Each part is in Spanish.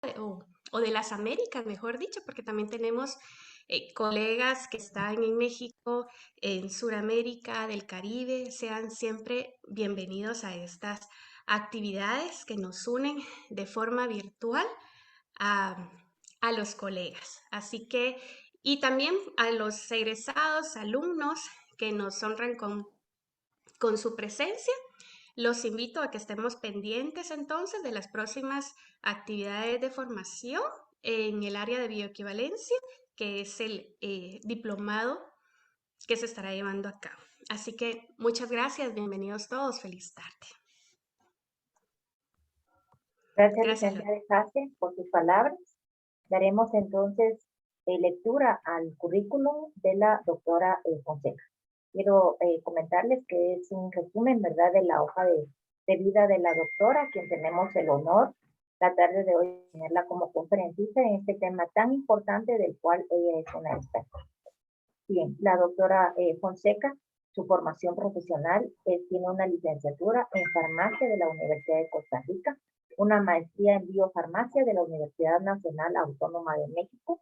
o de las Américas, mejor dicho, porque también tenemos colegas que están en México, en Sudamérica, del Caribe. Sean siempre bienvenidos a estas actividades que nos unen de forma virtual a, a los colegas. Así que, y también a los egresados, alumnos que nos honran con su presencia. Los invito a que estemos pendientes entonces de las próximas actividades de formación en el área de bioequivalencia, que es el diplomado que se estará llevando a cabo. Así que muchas gracias, bienvenidos todos, feliz tarde. Gracias, Gracias, licenciada Jase, por sus palabras. Daremos entonces lectura al currículum de la doctora Fonseca. Quiero comentarles que es un resumen, ¿verdad?, de la hoja de vida de la doctora, quien tenemos el honor la tarde de hoy tenerla como conferencista en este tema tan importante del cual ella es una experta. Bien, la doctora Fonseca, su formación profesional tiene una licenciatura en farmacia de la Universidad de Costa Rica, una maestría en biofarmacia de la Universidad Nacional Autónoma de México.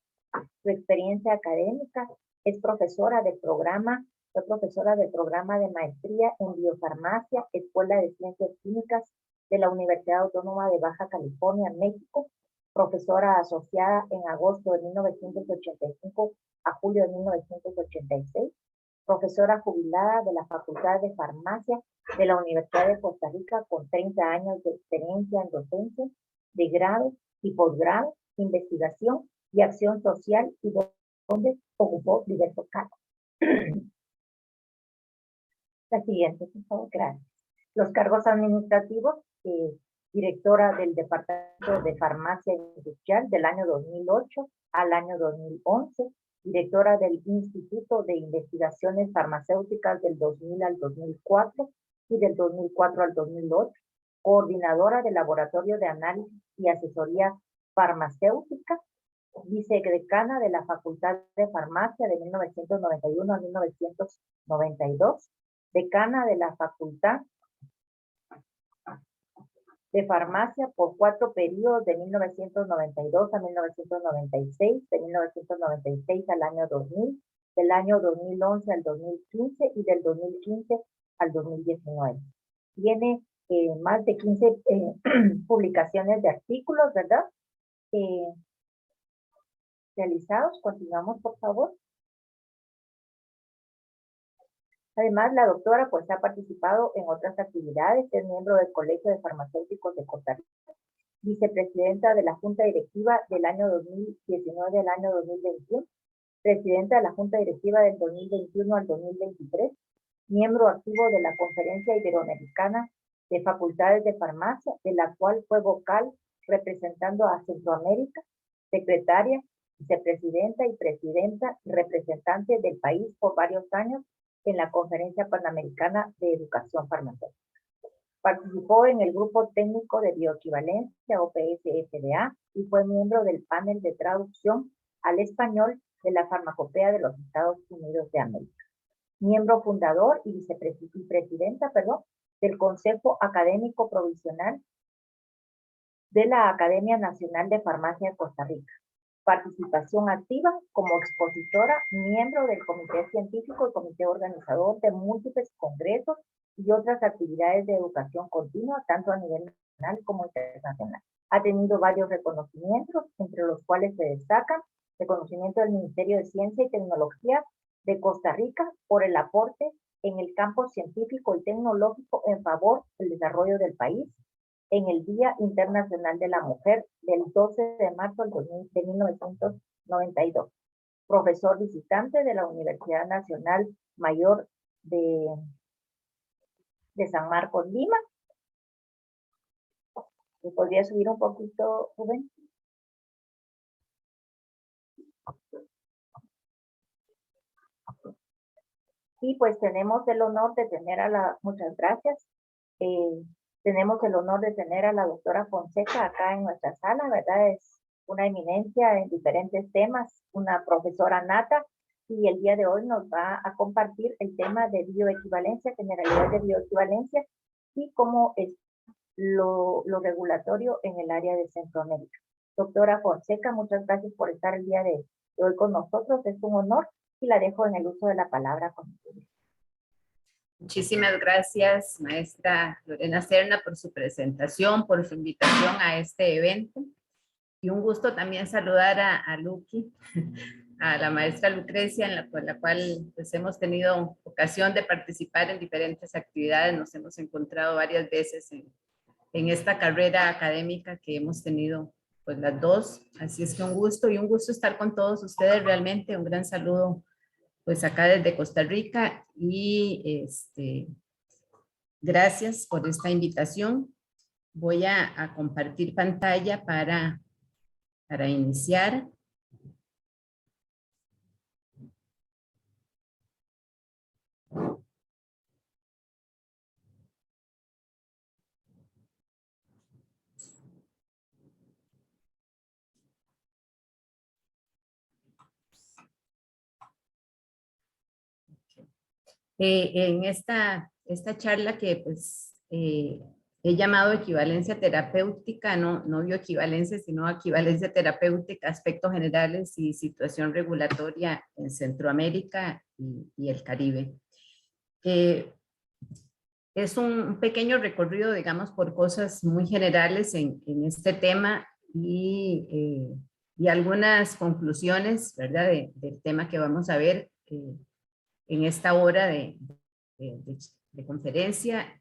Su experiencia académica es profesora del programa, fue profesora del programa de maestría en biofarmacia, Escuela de Ciencias Químicas de la Universidad Autónoma de Baja California, México, profesora asociada en agosto de 1985 a julio de 1986, profesora jubilada de la Facultad de Farmacia de la Universidad de Costa Rica con 30 años de experiencia en docencia, de grado y posgrado, investigación y acción social, y donde ocupó diversos cargos. La siguiente, por favor, gracias. Los cargos administrativos, directora del Departamento de Farmacia Industrial del año 2008 al año 2011, directora del Instituto de Investigaciones Farmacéuticas del 2000 al 2004 y del 2004 al 2008, coordinadora del Laboratorio de Análisis y Asesoría Farmacéutica, vicedecana de la Facultad de Farmacia de 1991 a 1992, decana de la Facultad de Farmacia por 4 periodos de 1992 a 1996, de 1996 al año 2000, del año 2011 al 2015 y del 2015 al 2019. Tiene más de 15 publicaciones de artículos, ¿verdad? Realizados. Continuamos, por favor. Además, la doctora pues ha participado en otras actividades, es miembro del Colegio de Farmacéuticos de Costa Rica, vicepresidenta de la Junta Directiva del año 2019 al año 2021, presidenta de la Junta Directiva del 2021 al 2023, miembro activo de la Conferencia Iberoamericana de Facultades de Farmacia, de la cual fue vocal representando a Centroamérica, secretaria, vicepresidenta y presidenta y representante del país por varios años en la Conferencia Panamericana de Educación Farmacéutica. Participó en el Grupo Técnico de Bioequivalencia, OPS-FDA, y fue miembro del panel de traducción al español de la Farmacopea de los Estados Unidos de América. Miembro fundador y vicepresidenta del Consejo Académico Provisional de la Academia Nacional de Farmacia de Costa Rica. Participación activa como expositora, miembro del Comité Científico y Comité Organizador de múltiples congresos y otras actividades de educación continua, tanto a nivel nacional como internacional. Ha tenido varios reconocimientos, entre los cuales se destacan reconocimiento del Ministerio de Ciencia y Tecnología de Costa Rica por el aporte en el campo científico y tecnológico en favor del desarrollo del país, en el Día Internacional de la Mujer del 12 de marzo de 1992. Profesor visitante de la Universidad Nacional Mayor de San Marcos, Lima. ¿Me podría subir un poquito, Rubén? Y pues tenemos el honor de tener muchas gracias, tenemos el honor de tener a la doctora Fonseca acá en nuestra sala, ¿verdad? Es una eminencia en diferentes temas, una profesora nata, y el día de hoy nos va a compartir el tema de bioequivalencia, generalidad de bioequivalencia, y cómo es lo regulatorio en el área de Centroamérica. Doctora Fonseca, muchas gracias por estar el día de hoy con nosotros. Es un honor y la dejo en el uso de la palabra con ustedes. Muchísimas gracias, maestra Lorena Serna, por su presentación, por su invitación a este evento. Y un gusto también saludar a Luqui, a la maestra Lucrecia, con la cual pues, hemos tenido ocasión de participar en diferentes actividades. Nos hemos encontrado varias veces en esta carrera académica que hemos tenido pues las dos. Así es que un gusto estar con todos ustedes realmente. Un gran saludo pues acá desde Costa Rica y gracias por esta invitación. Voy a compartir pantalla para iniciar. En esta charla que pues he llamado equivalencia terapéutica, no bioequivalencia, sino equivalencia terapéutica, aspectos generales y situación regulatoria en Centroamérica y el Caribe. Es un pequeño recorrido, digamos, por cosas muy generales en este tema y algunas conclusiones, ¿verdad?, del tema que vamos a ver en esta hora de conferencia.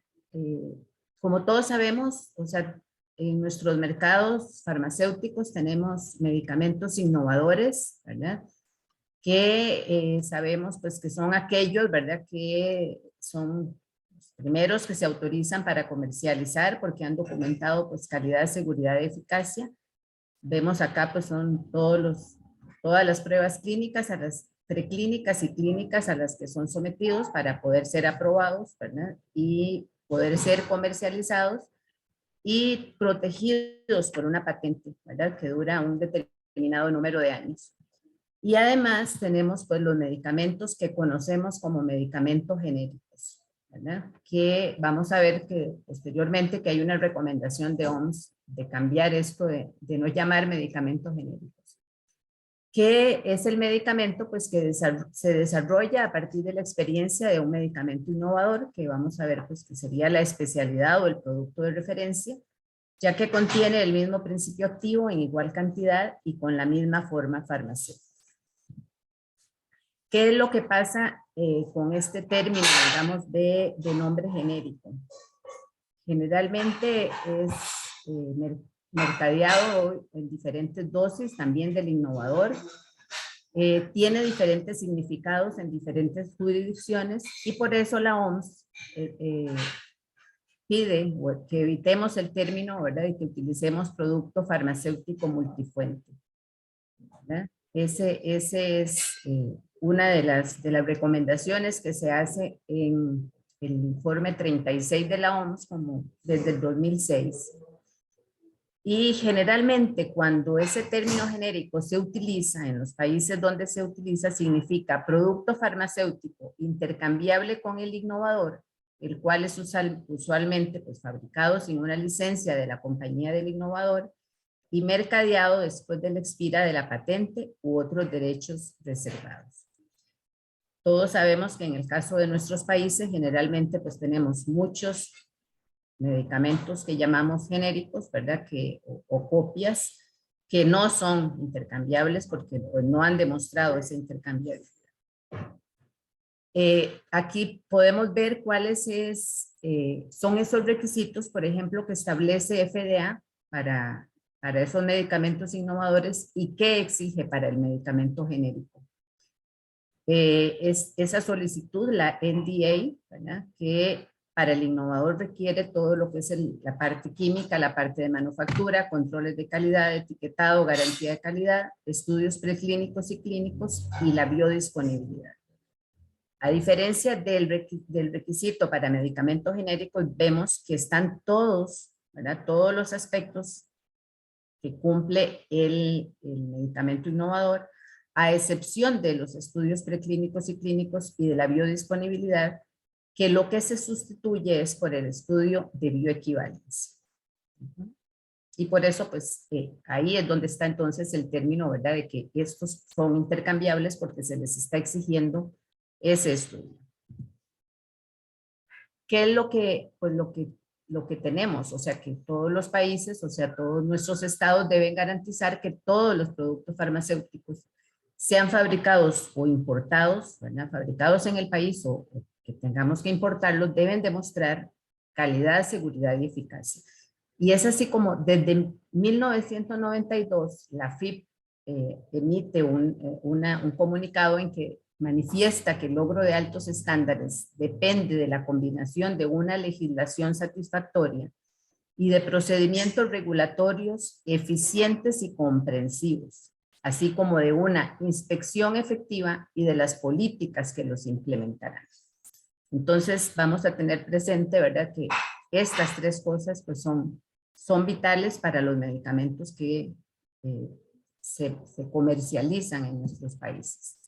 Como todos sabemos, o sea, en nuestros mercados farmacéuticos tenemos medicamentos innovadores, ¿verdad?, que sabemos pues que son aquellos, ¿verdad?, que son los primeros que se autorizan para comercializar porque han documentado pues calidad, seguridad y eficacia. Vemos acá pues son todas las pruebas clínicas, a las preclínicas y clínicas a las que son sometidos para poder ser aprobados, ¿verdad?, y poder ser comercializados y protegidos por una patente, ¿verdad?, que dura un determinado número de años. Y además tenemos pues los medicamentos que conocemos como medicamentos genéricos, ¿verdad?, que vamos a ver que posteriormente que hay una recomendación de OMS de cambiar esto de no llamar medicamentos genéricos. ¿Qué es el medicamento? Pues que se desarrolla a partir de la experiencia de un medicamento innovador, que vamos a ver pues que sería la especialidad o el producto de referencia, ya que contiene el mismo principio activo en igual cantidad y con la misma forma farmacéutica. ¿Qué es lo que pasa con este término, digamos, de nombre genérico? Generalmente es mercadeado en diferentes dosis, también del innovador. Tiene diferentes significados en diferentes jurisdicciones y por eso la OMS pide que evitemos el término, ¿verdad?, y que utilicemos producto farmacéutico multifuente, ¿verdad? Ese es una de las recomendaciones que se hace en el informe 36 de la OMS como desde el 2006. Y generalmente cuando ese término genérico se utiliza en los países donde se utiliza, significa producto farmacéutico intercambiable con el innovador, el cual es usualmente pues, fabricado sin una licencia de la compañía del innovador y mercadeado después de la expira de la patente u otros derechos reservados. Todos sabemos que en el caso de nuestros países generalmente pues tenemos muchos medicamentos que llamamos genéricos, ¿verdad?, o copias que no son intercambiables porque pues, no han demostrado esa intercambiabilidad. Aquí podemos ver cuáles son esos requisitos, por ejemplo, que establece FDA para esos medicamentos innovadores y qué exige para el medicamento genérico. Esa solicitud, la NDA, ¿verdad?, que para el innovador requiere todo lo que es la parte química, la parte de manufactura, controles de calidad, etiquetado, garantía de calidad, estudios preclínicos y clínicos y la biodisponibilidad. A diferencia del requisito para medicamentos genéricos, vemos que están todos, ¿verdad?, todos los aspectos que cumple el medicamento innovador, a excepción de los estudios preclínicos y clínicos y de la biodisponibilidad, que lo que se sustituye es por el estudio de bioequivalencia. Y por eso, pues, ahí es donde está entonces el término, ¿verdad?, de que estos son intercambiables porque se les está exigiendo ese estudio. ¿Qué es lo que, pues, lo que tenemos? O sea, que todos los países, o sea, todos nuestros estados deben garantizar que todos los productos farmacéuticos sean fabricados o importados, ¿verdad?, fabricados en el país o que tengamos que importarlos, deben demostrar calidad, seguridad y eficacia. Y es así como desde 1992 la FIP emite un comunicado en que manifiesta que el logro de altos estándares depende de la combinación de una legislación satisfactoria y de procedimientos regulatorios eficientes y comprensivos, así como de una inspección efectiva y de las políticas que los implementarán. Entonces vamos a tener presente, ¿verdad?, que estas tres cosas pues son vitales para los medicamentos que se comercializan en nuestros países.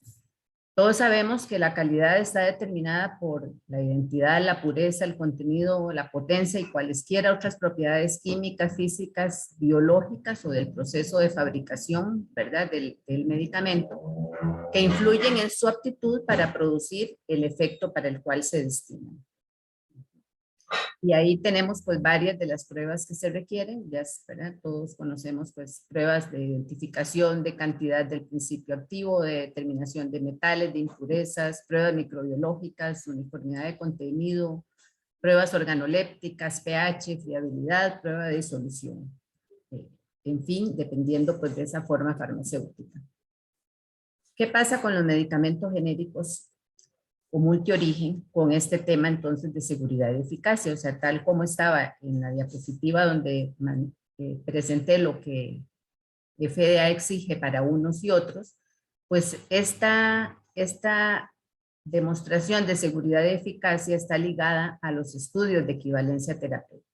Todos sabemos que la calidad está determinada por la identidad, la pureza, el contenido, la potencia y cualesquiera otras propiedades químicas, físicas, biológicas o del proceso de fabricación, ¿verdad?, del medicamento, que influyen en su aptitud para producir el efecto para el cual se destina. Y ahí tenemos pues varias de las pruebas que se requieren, ya, ¿verdad?, todos conocemos pues pruebas de identificación de cantidad del principio activo, de determinación de metales, de impurezas, pruebas microbiológicas, uniformidad de contenido, pruebas organolépticas, pH, fiabilidad, prueba de disolución. En fin, dependiendo pues de esa forma farmacéutica. ¿Qué pasa con los medicamentos genéricos o multiorigen con este tema entonces de seguridad y eficacia? O sea, tal como estaba en la diapositiva donde presenté lo que FDA exige para unos y otros, pues esta demostración de seguridad y eficacia está ligada a los estudios de equivalencia terapéutica.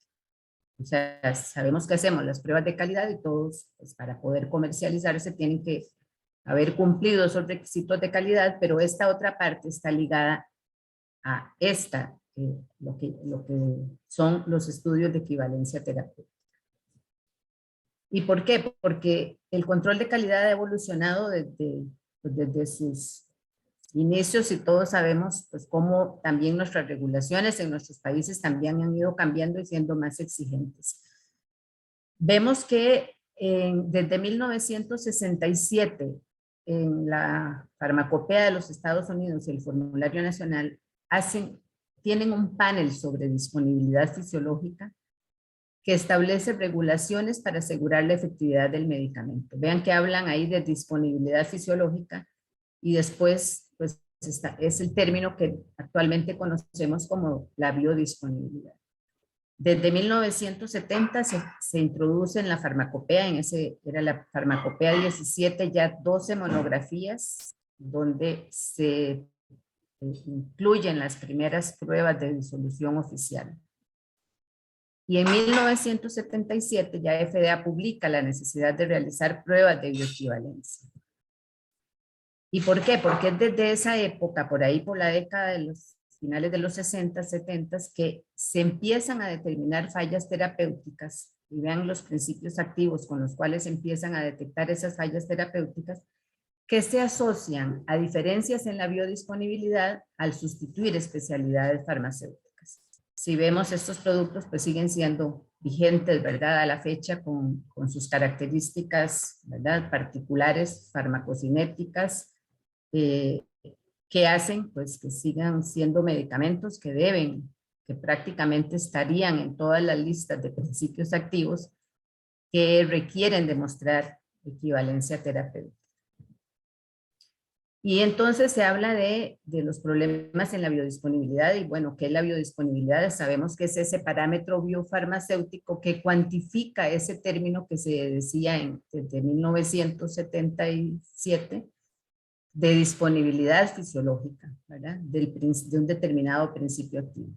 O sea, sabemos que hacemos las pruebas de calidad y todos, pues, para poder comercializarse tienen que haber cumplido esos requisitos de calidad, pero esta otra parte está ligada a lo que son los estudios de equivalencia terapéutica. ¿Y por qué? Porque el control de calidad ha evolucionado desde sus inicios y todos sabemos pues cómo también nuestras regulaciones en nuestros países también han ido cambiando y siendo más exigentes. Vemos que desde 1967 en la farmacopea de los Estados Unidos y el formulario nacional tienen un panel sobre disponibilidad fisiológica que establece regulaciones para asegurar la efectividad del medicamento. Vean que hablan ahí de disponibilidad fisiológica y después pues es el término que actualmente conocemos como la biodisponibilidad. Desde 1970 se introduce en la farmacopea, era la farmacopea 17, ya 12 monografías donde se incluyen las primeras pruebas de disolución oficial. Y en 1977 ya FDA publica la necesidad de realizar pruebas de bioequivalencia. ¿Y por qué? Porque es desde esa época, por ahí por la década de los finales de los 60, 70, que se empiezan a determinar fallas terapéuticas, y vean los principios activos con los cuales se empiezan a detectar esas fallas terapéuticas, que se asocian a diferencias en la biodisponibilidad al sustituir especialidades farmacéuticas. Si vemos estos productos, pues siguen siendo vigentes, ¿verdad?, a la fecha con sus características, ¿verdad?, particulares, farmacocinéticas, que hacen pues que sigan siendo medicamentos que prácticamente estarían en todas las listas de principios activos que requieren demostrar equivalencia terapéutica. Y entonces se habla de los problemas en la biodisponibilidad y bueno, ¿qué es la biodisponibilidad? Sabemos que es ese parámetro biofarmacéutico que cuantifica ese término que se decía desde 1977 de disponibilidad fisiológica, ¿verdad?, de un determinado principio activo.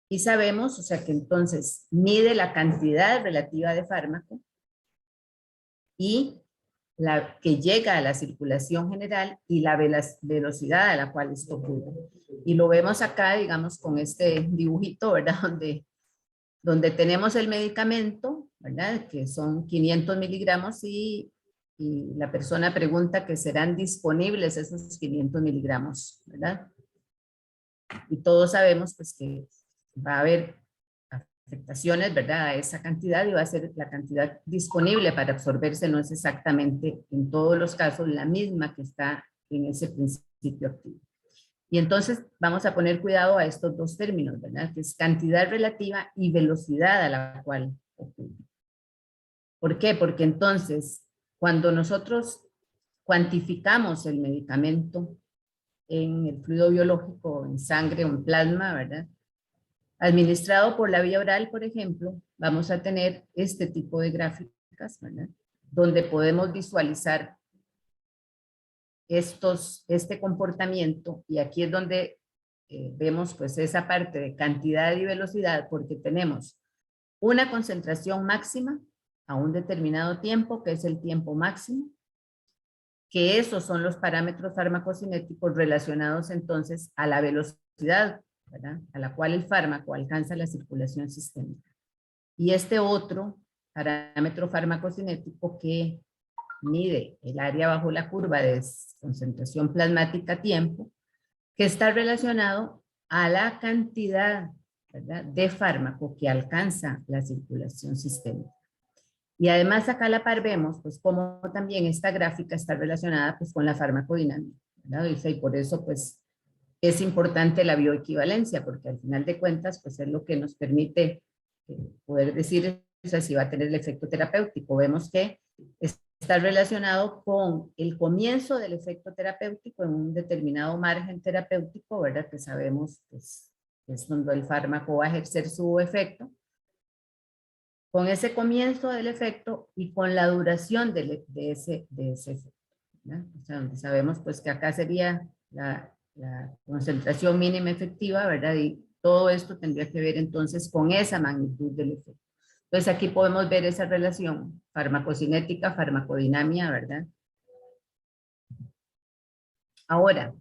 Y sabemos, o sea, que entonces mide la cantidad relativa de fármaco y la que llega a la circulación general y la velocidad a la cual esto ocurre. Y lo vemos acá, digamos, con este dibujito, ¿verdad?, donde tenemos el medicamento ¿verdad? Que son 500 miligramos y la persona pregunta que serán disponibles esos 500 miligramos, ¿verdad? Y todos sabemos pues que va a haber afectaciones, ¿verdad? A esa cantidad y va a ser la cantidad disponible para absorberse, no es exactamente en todos los casos la misma que está en ese principio activo. Y entonces vamos a poner cuidado a estos dos términos, ¿verdad? Que es cantidad relativa y velocidad a la cual ocurre. ¿Por qué? Porque entonces, cuando nosotros cuantificamos el medicamento en el fluido biológico, en sangre o en plasma, ¿verdad? Administrado por la vía oral, por ejemplo, vamos a tener este tipo de gráficas, ¿verdad? Donde podemos visualizar este comportamiento, y aquí es donde vemos pues esa parte de cantidad y velocidad, porque tenemos una concentración máxima a un determinado tiempo, que es el tiempo máximo, que esos son los parámetros farmacocinéticos relacionados entonces a la velocidad, ¿verdad? A la cual el fármaco alcanza la circulación sistémica. Y este otro parámetro farmacocinético que mide el área bajo la curva de concentración plasmática tiempo, que está relacionado a la cantidad, ¿verdad?, de fármaco que alcanza la circulación sistémica. Y además acá a la par vemos pues cómo también esta gráfica está relacionada pues con la farmacodinámica, ¿verdad? Y por eso pues es importante la bioequivalencia, porque al final de cuentas pues es lo que nos permite poder decir, o sea, si va a tener el efecto terapéutico. Vemos que está relacionado con el comienzo del efecto terapéutico en un determinado margen terapéutico, ¿verdad? Que sabemos pues, que es donde el fármaco va a ejercer su efecto, con ese comienzo del efecto y con la duración de ese efecto, ¿verdad? O sea, donde sabemos pues que acá sería la concentración mínima efectiva, ¿verdad? Y todo esto tendría que ver entonces con esa magnitud del efecto. Entonces aquí podemos ver esa relación farmacocinética, farmacodinamia, ¿verdad? Ahora,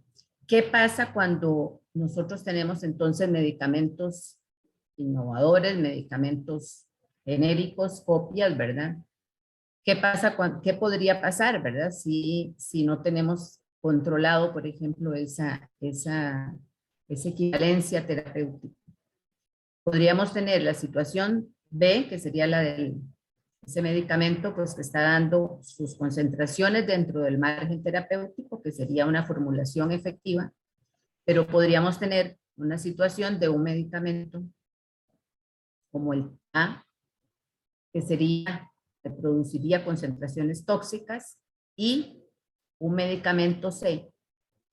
¿qué pasa cuando nosotros tenemos entonces medicamentos innovadores, medicamentos genéricos, copias, ¿verdad? ¿Qué pasa qué podría pasar, verdad? Si no tenemos controlado, por ejemplo, esa equivalencia terapéutica. Podríamos tener la situación B, que sería la de ese medicamento pues que está dando sus concentraciones dentro del margen terapéutico, que sería una formulación efectiva, pero podríamos tener una situación de un medicamento como el A, que que produciría concentraciones tóxicas, y un medicamento C,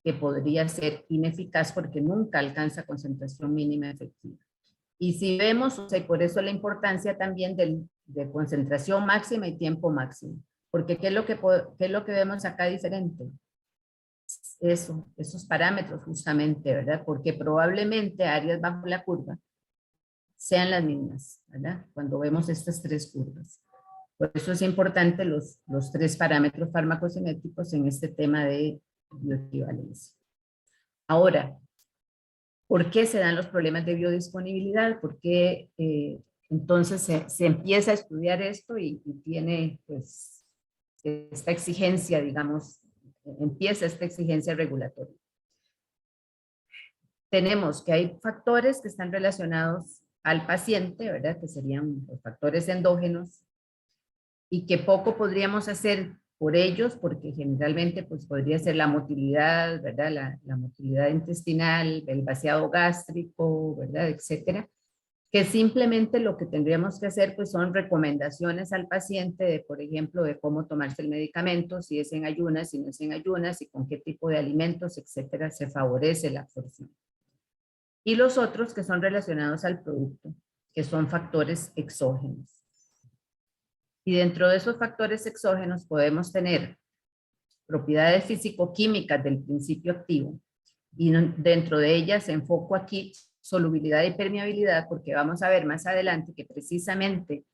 que podría ser ineficaz porque nunca alcanza concentración mínima efectiva. Y si vemos, o sea, y por eso la importancia también de concentración máxima y tiempo máximo, porque ¿qué es lo que vemos acá diferente? Esos parámetros justamente, ¿verdad? Porque probablemente áreas bajo la curva sean las mismas, ¿verdad? Cuando vemos estas tres curvas. Por eso es importante los tres parámetros farmacocinéticos en este tema de bioequivalencia. Ahora, ¿por qué se dan los problemas de biodisponibilidad? ¿Por qué entonces se empieza a estudiar esto y tiene pues esta exigencia, digamos, empieza esta exigencia regulatoria? Tenemos que hay factores que están relacionados al paciente, ¿verdad? Que serían los factores endógenos, y que poco podríamos hacer por ellos, porque generalmente pues podría ser la motilidad, ¿verdad? La motilidad intestinal, el vaciado gástrico, ¿verdad? Etcétera. Que simplemente lo que tendríamos que hacer pues son recomendaciones al paciente de, por ejemplo, de cómo tomarse el medicamento, si es en ayunas, si no es en ayunas, y con qué tipo de alimentos, etcétera, se favorece la absorción. Y los otros que son relacionados al producto, que son factores exógenos. Y dentro de esos factores exógenos podemos tener propiedades físico-químicas del principio activo, y dentro de ellas enfoco aquí solubilidad y permeabilidad, porque vamos a ver más adelante que precisamente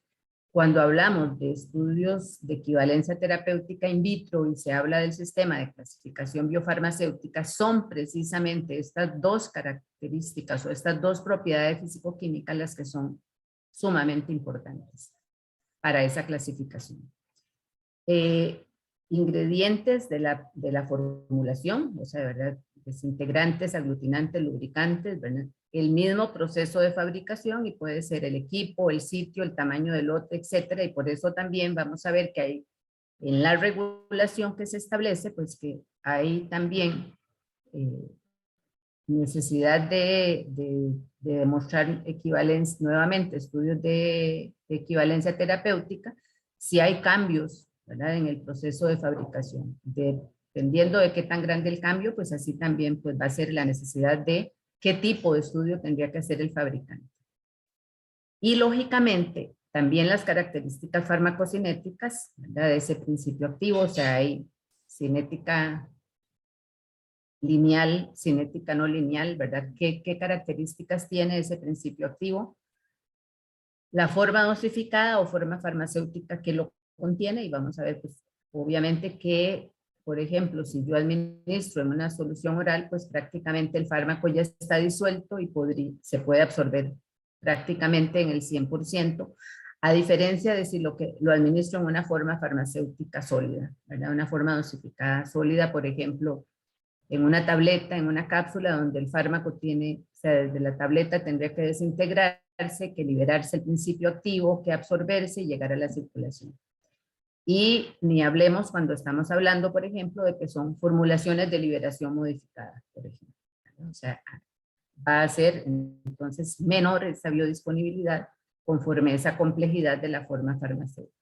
cuando hablamos de estudios de equivalencia terapéutica in vitro y se habla del sistema de clasificación biofarmacéutica, son precisamente estas dos características o estas dos propiedades físico-químicas las que son sumamente importantes. para esa clasificación. Ingredientes de la formulación, o sea, ¿verdad? Desintegrantes, aglutinantes, lubricantes, ¿verdad? El mismo proceso de fabricación y puede ser el equipo, el sitio, el tamaño del lote, etcétera. Y por eso también vamos a ver que hay en la regulación que se establece, pues que hay también necesidad de demostrar equivalencia, nuevamente estudios de equivalencia terapéutica, si hay cambios, ¿verdad?, en el proceso de fabricación. Dependiendo de qué tan grande el cambio, pues así también pues, va a ser la necesidad de qué tipo de estudio tendría que hacer el fabricante. Y lógicamente, también las características farmacocinéticas, ¿verdad?, de ese principio activo, o sea, hay cinética lineal, cinética no lineal, ¿verdad? ¿Qué características tiene ese principio activo? La forma dosificada o forma farmacéutica que lo contiene, y vamos a ver, pues, obviamente que, por ejemplo, si yo administro en una solución oral, pues prácticamente el fármaco ya está disuelto y se puede absorber prácticamente en el 100%, a diferencia de si lo administro en una forma farmacéutica sólida, ¿verdad? Una forma dosificada sólida, por ejemplo, en una tableta, en una cápsula, donde el fármaco tiene, o sea, desde la tableta tendría que desintegrarse, que liberarse el principio activo, que absorberse y llegar a la circulación. Y ni hablemos cuando estamos hablando, por ejemplo, de que son formulaciones de liberación modificada, por ejemplo. O sea, va a ser entonces menor esa biodisponibilidad conforme a esa complejidad de la forma farmacéutica.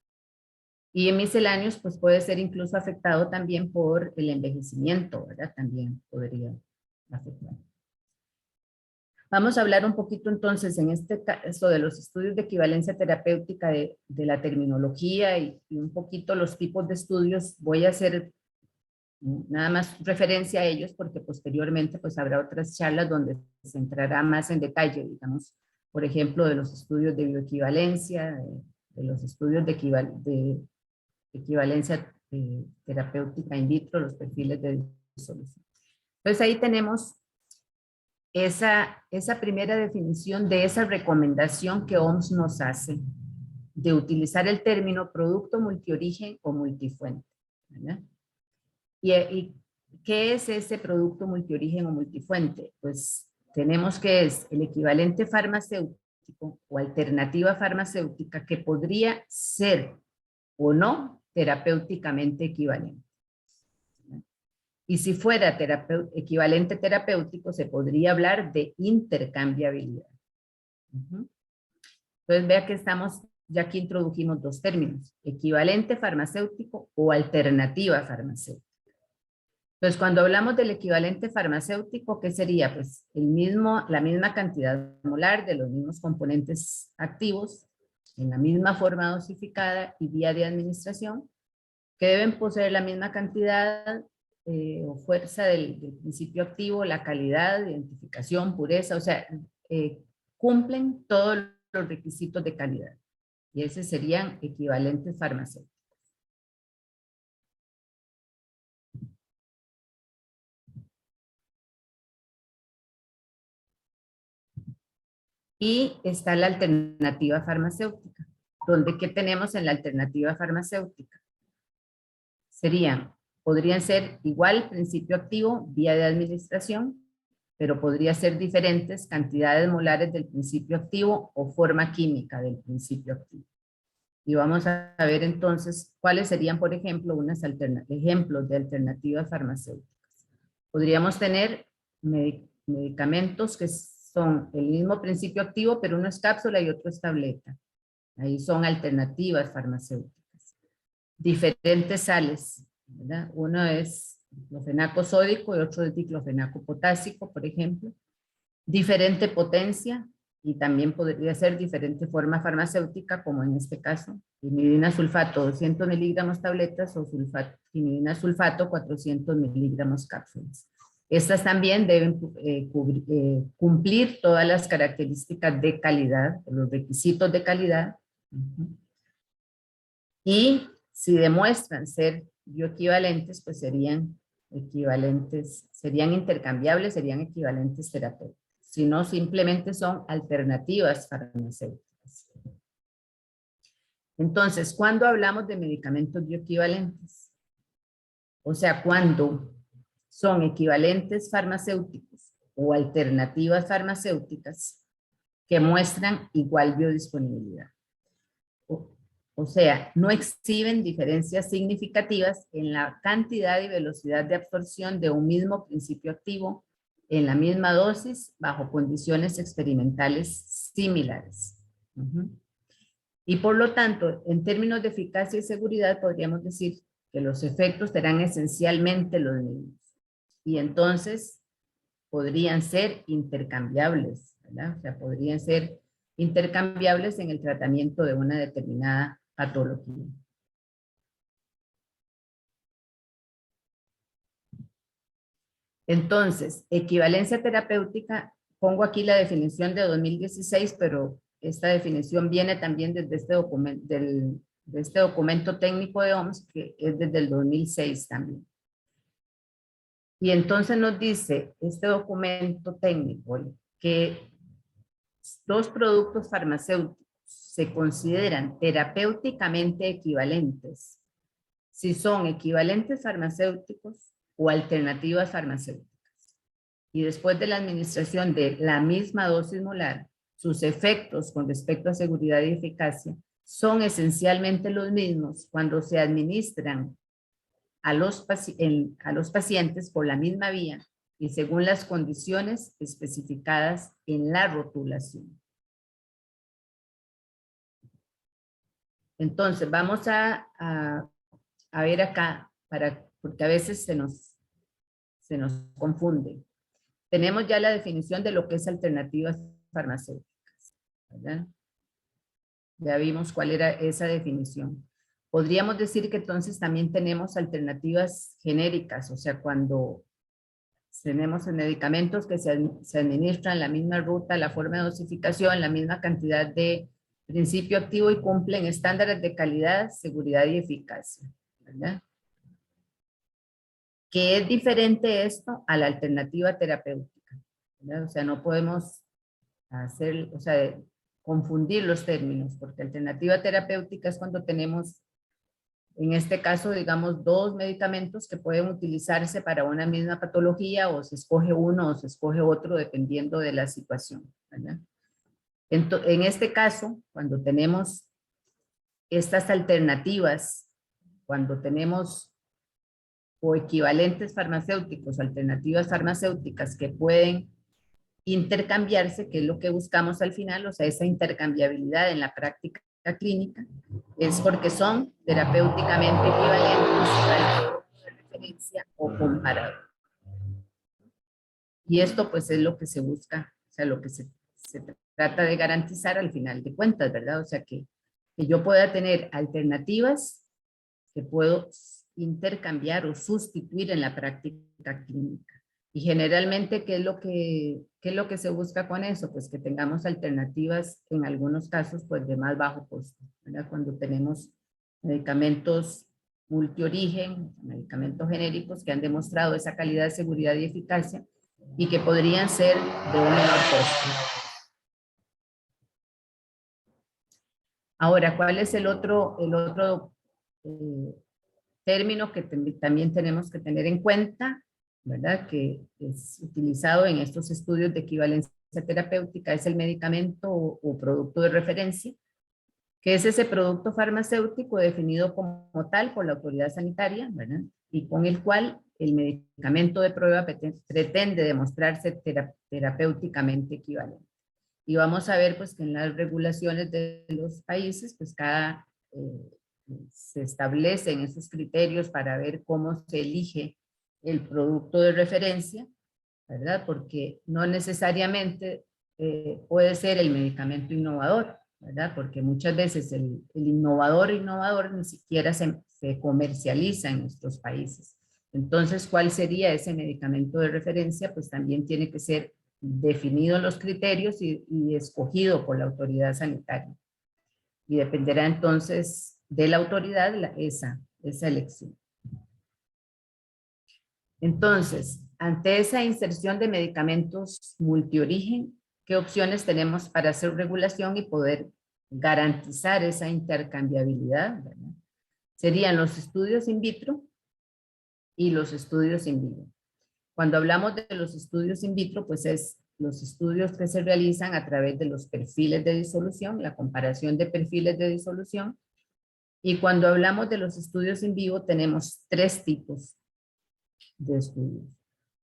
Y en misceláneos, pues puede ser incluso afectado también por el envejecimiento, ¿verdad? También podría afectar. Vamos a hablar un poquito entonces en este caso de los estudios de equivalencia terapéutica de la terminología y un poquito los tipos de estudios. Voy a hacer nada más referencia a ellos porque posteriormente pues habrá otras charlas donde se entrará más en detalle, digamos, por ejemplo, de los estudios de bioequivalencia, de los estudios de equivalencia terapéutica in vitro, los perfiles de disolución. Entonces ahí tenemos esa primera definición de esa recomendación que OMS nos hace de utilizar el término producto multiorigen o multifuente, ¿verdad? ¿Y qué es ese producto multiorigen o multifuente? Pues tenemos que es el equivalente farmacéutico o alternativa farmacéutica que podría ser o no terapéuticamente equivalente. Y si fuera equivalente terapéutico, se podría hablar de intercambiabilidad. Entonces, vea que ya aquí introdujimos dos términos, equivalente farmacéutico o alternativa farmacéutica. Entonces, cuando hablamos del equivalente farmacéutico, ¿qué sería? Pues la misma cantidad molar de los mismos componentes activos, en la misma forma dosificada y vía de administración, que deben poseer la misma cantidad o fuerza del principio activo, la calidad, identificación, pureza, o sea, cumplen todos los requisitos de calidad. Y esos serían equivalentes farmacéuticos. Y está la alternativa farmacéutica, donde ¿qué tenemos en la alternativa farmacéutica? Podrían ser igual principio activo, vía de administración, pero podría ser diferentes cantidades molares del principio activo o forma química del principio activo. Y vamos a ver entonces cuáles serían, por ejemplo, unos ejemplos de alternativas farmacéuticas. Podríamos tener medicamentos que son el mismo principio activo, pero uno es cápsula y otro es tableta. Ahí son alternativas farmacéuticas. Diferentes sales, ¿verdad? Uno es diclofenaco sódico y otro es diclofenaco potásico, por ejemplo. Diferente potencia y también podría ser diferente forma farmacéutica, como en este caso, quinidina sulfato 200 miligramos tabletas o quinidina sulfato 400 miligramos cápsulas. Estas también deben cumplir todas las características de calidad, los requisitos de calidad. Y si demuestran ser bioequivalentes, pues serían equivalentes, serían intercambiables, serían equivalentes terapéuticos. Si no, simplemente son alternativas farmacéuticas. Entonces, ¿cuándo hablamos de medicamentos bioequivalentes? O sea, cuando son equivalentes farmacéuticos o alternativas farmacéuticas que muestran igual biodisponibilidad. O sea, no exhiben diferencias significativas en la cantidad y velocidad de absorción de un mismo principio activo en la misma dosis bajo condiciones experimentales similares. Y por lo tanto, en términos de eficacia y seguridad, podríamos decir que los efectos serán esencialmente los mismos. Y entonces podrían ser intercambiables, ¿verdad? O sea, podrían ser intercambiables en el tratamiento de una determinada patología. Entonces, equivalencia terapéutica, pongo aquí la definición de 2016, pero esta definición viene también desde este documento, de este documento técnico de OMS, que es desde el 2006 también. Y entonces nos dice este documento técnico que dos productos farmacéuticos se consideran terapéuticamente equivalentes si son equivalentes farmacéuticos o alternativas farmacéuticas. Y después de la administración de la misma dosis molar, sus efectos con respecto a seguridad y eficacia son esencialmente los mismos cuando se administran a los pacientes por la misma vía y según las condiciones especificadas en la rotulación. Entonces, vamos a ver acá, porque a veces se nos confunde. Tenemos ya la definición de lo que es alternativas farmacéuticas, ¿verdad? Ya vimos cuál era esa definición. Podríamos decir que entonces también tenemos alternativas genéricas, o sea, cuando tenemos medicamentos que se administran la misma ruta, la forma de dosificación, la misma cantidad de principio activo y cumplen estándares de calidad, seguridad y eficacia, ¿verdad? ¿Qué es diferente esto a la alternativa terapéutica? ¿Verdad? O sea, no podemos confundir los términos, porque alternativa terapéutica es cuando tenemos, en este caso, digamos, dos medicamentos que pueden utilizarse para una misma patología, o se escoge uno o se escoge otro, dependiendo de la situación, ¿verdad? En este caso, cuando tenemos estas alternativas, cuando tenemos o equivalentes farmacéuticos, alternativas farmacéuticas que pueden intercambiarse, que es lo que buscamos al final, o sea, esa intercambiabilidad en la práctica clínica, es porque son terapéuticamente equivalentes al de referencia o comparado. Y esto pues es lo que se busca, o sea, lo que se trata de garantizar al final de cuentas, ¿verdad? O sea, que yo pueda tener alternativas que puedo intercambiar o sustituir en la práctica clínica. Y generalmente, ¿qué es lo que se busca con eso? Pues que tengamos alternativas, en algunos casos, pues de más bajo costo, ¿verdad? Cuando tenemos medicamentos multiorigen, medicamentos genéricos que han demostrado esa calidad, seguridad y eficacia y que podrían ser de un menor costo. Ahora, ¿cuál es el otro término que también tenemos que tener en cuenta, ¿verdad? Que es utilizado en estos estudios de equivalencia terapéutica, es el medicamento o producto de referencia, que es ese producto farmacéutico definido como tal por la autoridad sanitaria, ¿verdad? Y con el cual el medicamento de prueba pretende demostrarse terapéuticamente equivalente. Y vamos a ver pues que en las regulaciones de los países, pues se establecen esos criterios para ver cómo se elige el producto de referencia, ¿verdad? Porque no necesariamente puede ser el medicamento innovador, ¿verdad? Porque muchas veces el innovador ni siquiera se comercializa en nuestros países. Entonces, ¿cuál sería ese medicamento de referencia? Pues también tiene que ser definido en los criterios y escogido por la autoridad sanitaria. Y dependerá entonces de la autoridad esa elección. Entonces, ante esa inserción de medicamentos multiorigen, ¿qué opciones tenemos para hacer regulación y poder garantizar esa intercambiabilidad, ¿verdad? Serían los estudios in vitro y los estudios in vivo. Cuando hablamos de los estudios in vitro, pues es los estudios que se realizan a través de los perfiles de disolución, la comparación de perfiles de disolución. Y cuando hablamos de los estudios in vivo, tenemos 3 tipos de estudios.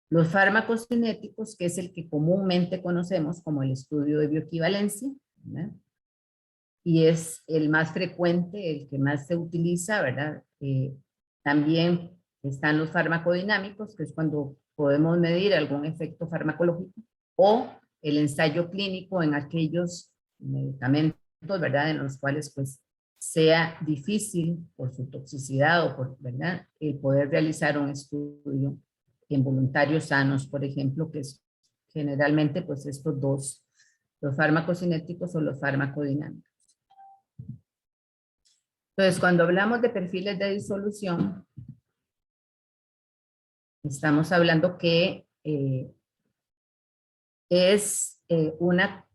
Los fármacos cinéticos, que es el que comúnmente conocemos como el estudio de bioequivalencia, ¿verdad? Y es el más frecuente, el que más se utiliza, ¿verdad? También están los farmacodinámicos, que es cuando podemos medir algún efecto farmacológico, o el ensayo clínico en aquellos medicamentos, ¿verdad? En los cuales pues sea difícil por su toxicidad o por, ¿verdad? El poder realizar un estudio en voluntarios sanos, por ejemplo, que es generalmente pues estos dos, los fármacos cinéticos o los farmacodinámicos. Entonces, cuando hablamos de perfiles de disolución, estamos hablando que es una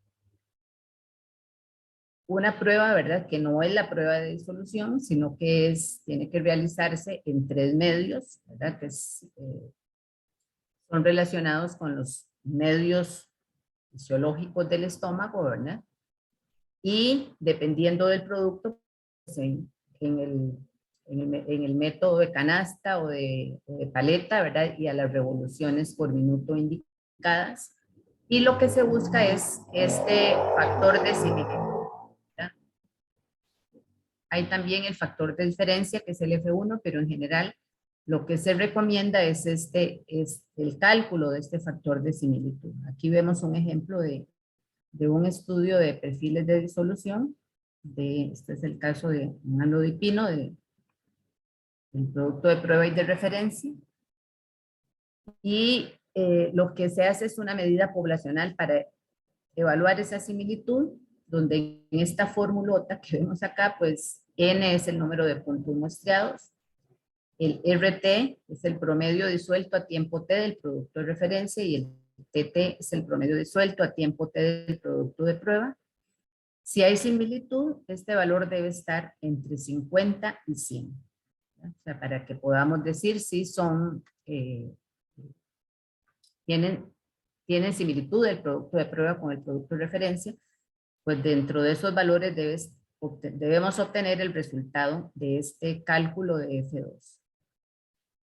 prueba, ¿verdad? Que no es la prueba de disolución, sino que tiene que realizarse en 3 medios, ¿verdad? Que son relacionados con los medios fisiológicos del estómago, ¿verdad? Y dependiendo del producto, pues en el método de canasta o de paleta, ¿verdad? Y a las revoluciones por minuto indicadas. Y lo que se busca es este factor de similitud, ¿verdad? Hay también el factor de diferencia, que es el F1, pero en general lo que se recomienda es el cálculo de este factor de similitud. Aquí vemos un ejemplo de un estudio de perfiles de disolución. Este es el caso de un amlodipino, del producto de prueba y de referencia. Y lo que se hace es una medida poblacional para evaluar esa similitud, donde en esta formulota que vemos acá, pues N es el número de puntos muestreados, el RT es el promedio disuelto a tiempo T del producto de referencia y el TT es el promedio disuelto a tiempo T del producto de prueba. Si hay similitud, este valor debe estar entre 50 y 100. ¿Ya? O sea, para que podamos decir si son, tienen similitud el producto de prueba con el producto de referencia, pues dentro de esos valores debemos obtener el resultado de este cálculo de F2.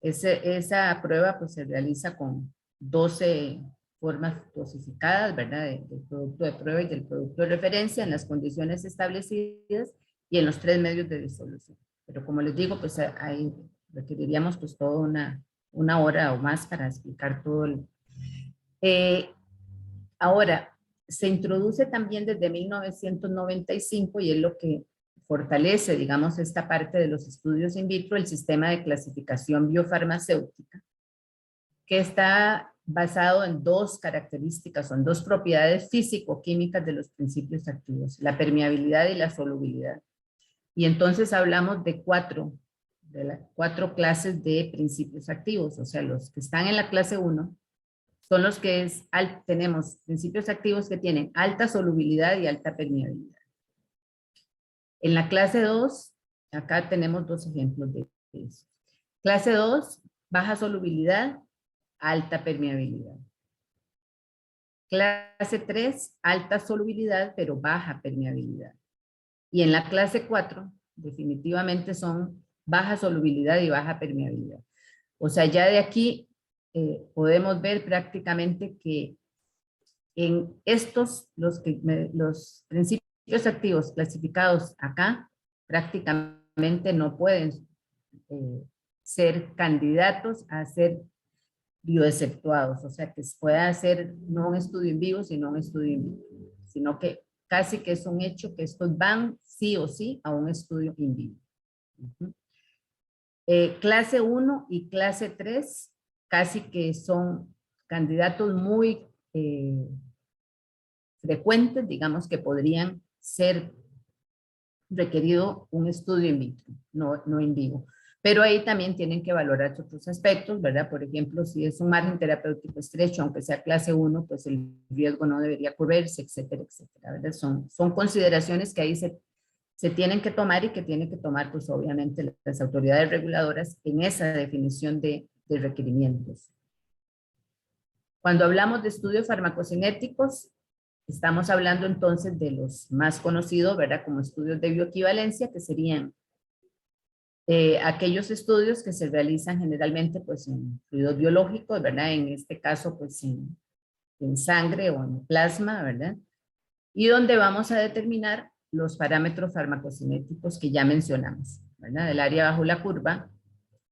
Esa prueba pues se realiza con 12 formas dosificadas, ¿verdad? Del producto de prueba y del producto de referencia en las condiciones establecidas y en los 3 medios de disolución. Pero como les digo, pues ahí requeriríamos pues toda una hora o más para explicar todo. Ahora, se introduce también desde 1995 y es lo que fortalece, digamos, esta parte de los estudios in vitro, el sistema de clasificación biofarmacéutica, que está basado en 2 características, son 2 propiedades físico-químicas de los principios activos, la permeabilidad y la solubilidad. Y entonces hablamos de 4 clases de principios activos, o sea, los que están en la clase 1 son los que tenemos principios activos que tienen alta solubilidad y alta permeabilidad. En la clase 2, acá tenemos 2 ejemplos de eso. Clase 2, baja solubilidad, alta permeabilidad. Clase 3, alta solubilidad, pero baja permeabilidad. Y en la clase 4, definitivamente son baja solubilidad y baja permeabilidad. O sea, ya de aquí podemos ver prácticamente que en estos, los principios activos clasificados acá, prácticamente no pueden ser candidatos a ser bioexceptuados, o sea que se pueda hacer no un estudio en vivo, sino un estudio in vivo, sino que casi que es un hecho que estos van sí o sí a un estudio in vivo. Clase 1 y clase 3 casi que son candidatos muy frecuentes, digamos que podrían ser requerido un estudio in vitro, no in vivo. Pero ahí también tienen que valorar otros aspectos, ¿verdad? Por ejemplo, si es un margen terapéutico estrecho, aunque sea clase 1, pues el riesgo no debería correrse, etcétera, etcétera, ¿verdad? Son consideraciones que ahí se tienen que tomar y que tienen que tomar, pues obviamente, las autoridades reguladoras en esa definición de requerimientos. Cuando hablamos de estudios farmacocinéticos, estamos hablando entonces de los más conocidos, ¿verdad? Como estudios de bioequivalencia, que serían aquellos estudios que se realizan generalmente pues en fluidos biológicos, ¿verdad? En este caso pues en sangre o en plasma, ¿verdad? Y donde vamos a determinar los parámetros farmacocinéticos que ya mencionamos, ¿verdad? El área bajo la curva,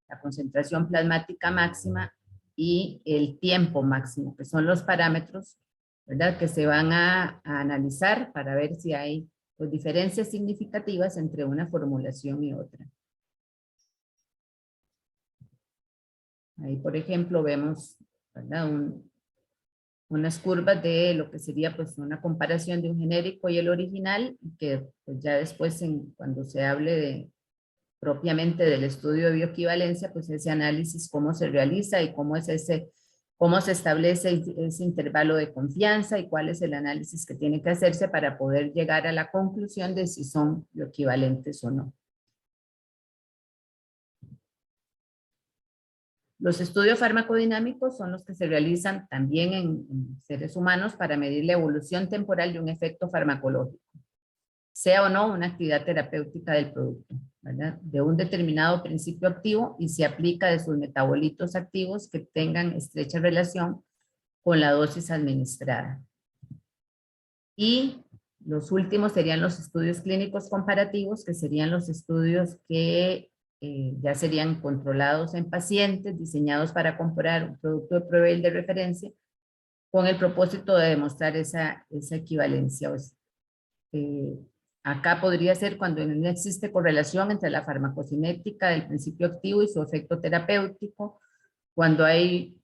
la concentración plasmática máxima y el tiempo máximo, que son los parámetros, ¿verdad? Que se van a analizar para ver si hay pues, diferencias significativas entre una formulación y otra. Ahí, por ejemplo, vemos, ¿verdad? Unas curvas de lo que sería pues una comparación de un genérico y el original, que pues ya después cuando se hable propiamente del estudio de bioequivalencia, pues ese análisis cómo se realiza y cómo se establece ese intervalo de confianza y cuál es el análisis que tiene que hacerse para poder llegar a la conclusión de si son bioequivalentes o no. Los estudios farmacodinámicos son los que se realizan también en seres humanos para medir la evolución temporal de un efecto farmacológico, sea o no una actividad terapéutica del producto, ¿verdad? De un determinado principio activo y se aplica de sus metabolitos activos que tengan estrecha relación con la dosis administrada. Y los últimos serían los estudios clínicos comparativos, que serían los estudios que ya serían controlados en pacientes, diseñados para comparar un producto de prueba y de referencia, con el propósito de demostrar esa equivalencia. Acá podría ser cuando no existe correlación entre la farmacocinética del principio activo y su efecto terapéutico, cuando hay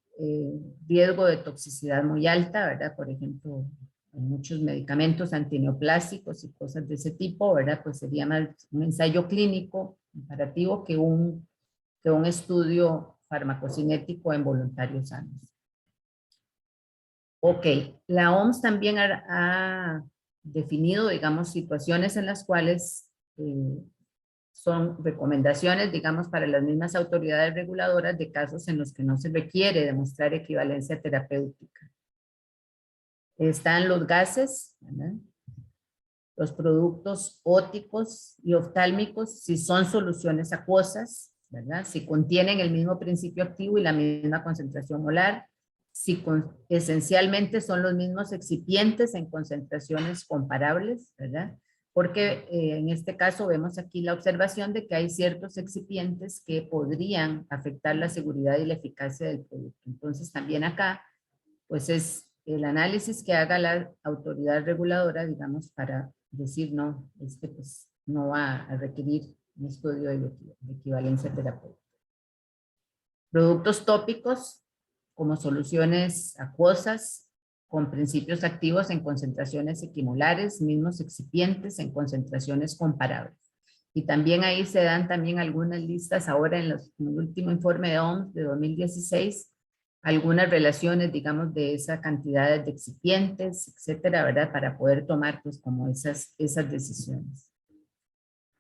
riesgo de toxicidad muy alta, ¿verdad? Por ejemplo, en muchos medicamentos antineoplásicos y cosas de ese tipo, ¿verdad? Pues sería más un ensayo clínico comparativo que un estudio farmacocinético en voluntarios sanos. Ok, la OMS también ha definido, digamos, situaciones en las cuales son recomendaciones, digamos, para las mismas autoridades reguladoras de casos en los que no se requiere demostrar equivalencia terapéutica. Están los gases, ¿verdad? Los productos óticos y oftálmicos, si son soluciones acuosas, ¿verdad? Si contienen el mismo principio activo y la misma concentración molar, si esencialmente son los mismos excipientes en concentraciones comparables, ¿verdad? Porque en este caso vemos aquí la observación de que hay ciertos excipientes que podrían afectar la seguridad y la eficacia del producto. Entonces también acá, pues es el análisis que haga la autoridad reguladora, digamos, para decir no, pues no va a requerir un estudio de equivalencia terapéutica. Productos tópicos como soluciones acuosas con principios activos en concentraciones equimolares, mismos excipientes en concentraciones comparables. Y también ahí se dan también algunas listas ahora en el último informe de OMS de 2016, algunas relaciones, digamos, de esa cantidad de excipientes, etcétera, ¿verdad? Para poder tomar, pues, como esas decisiones.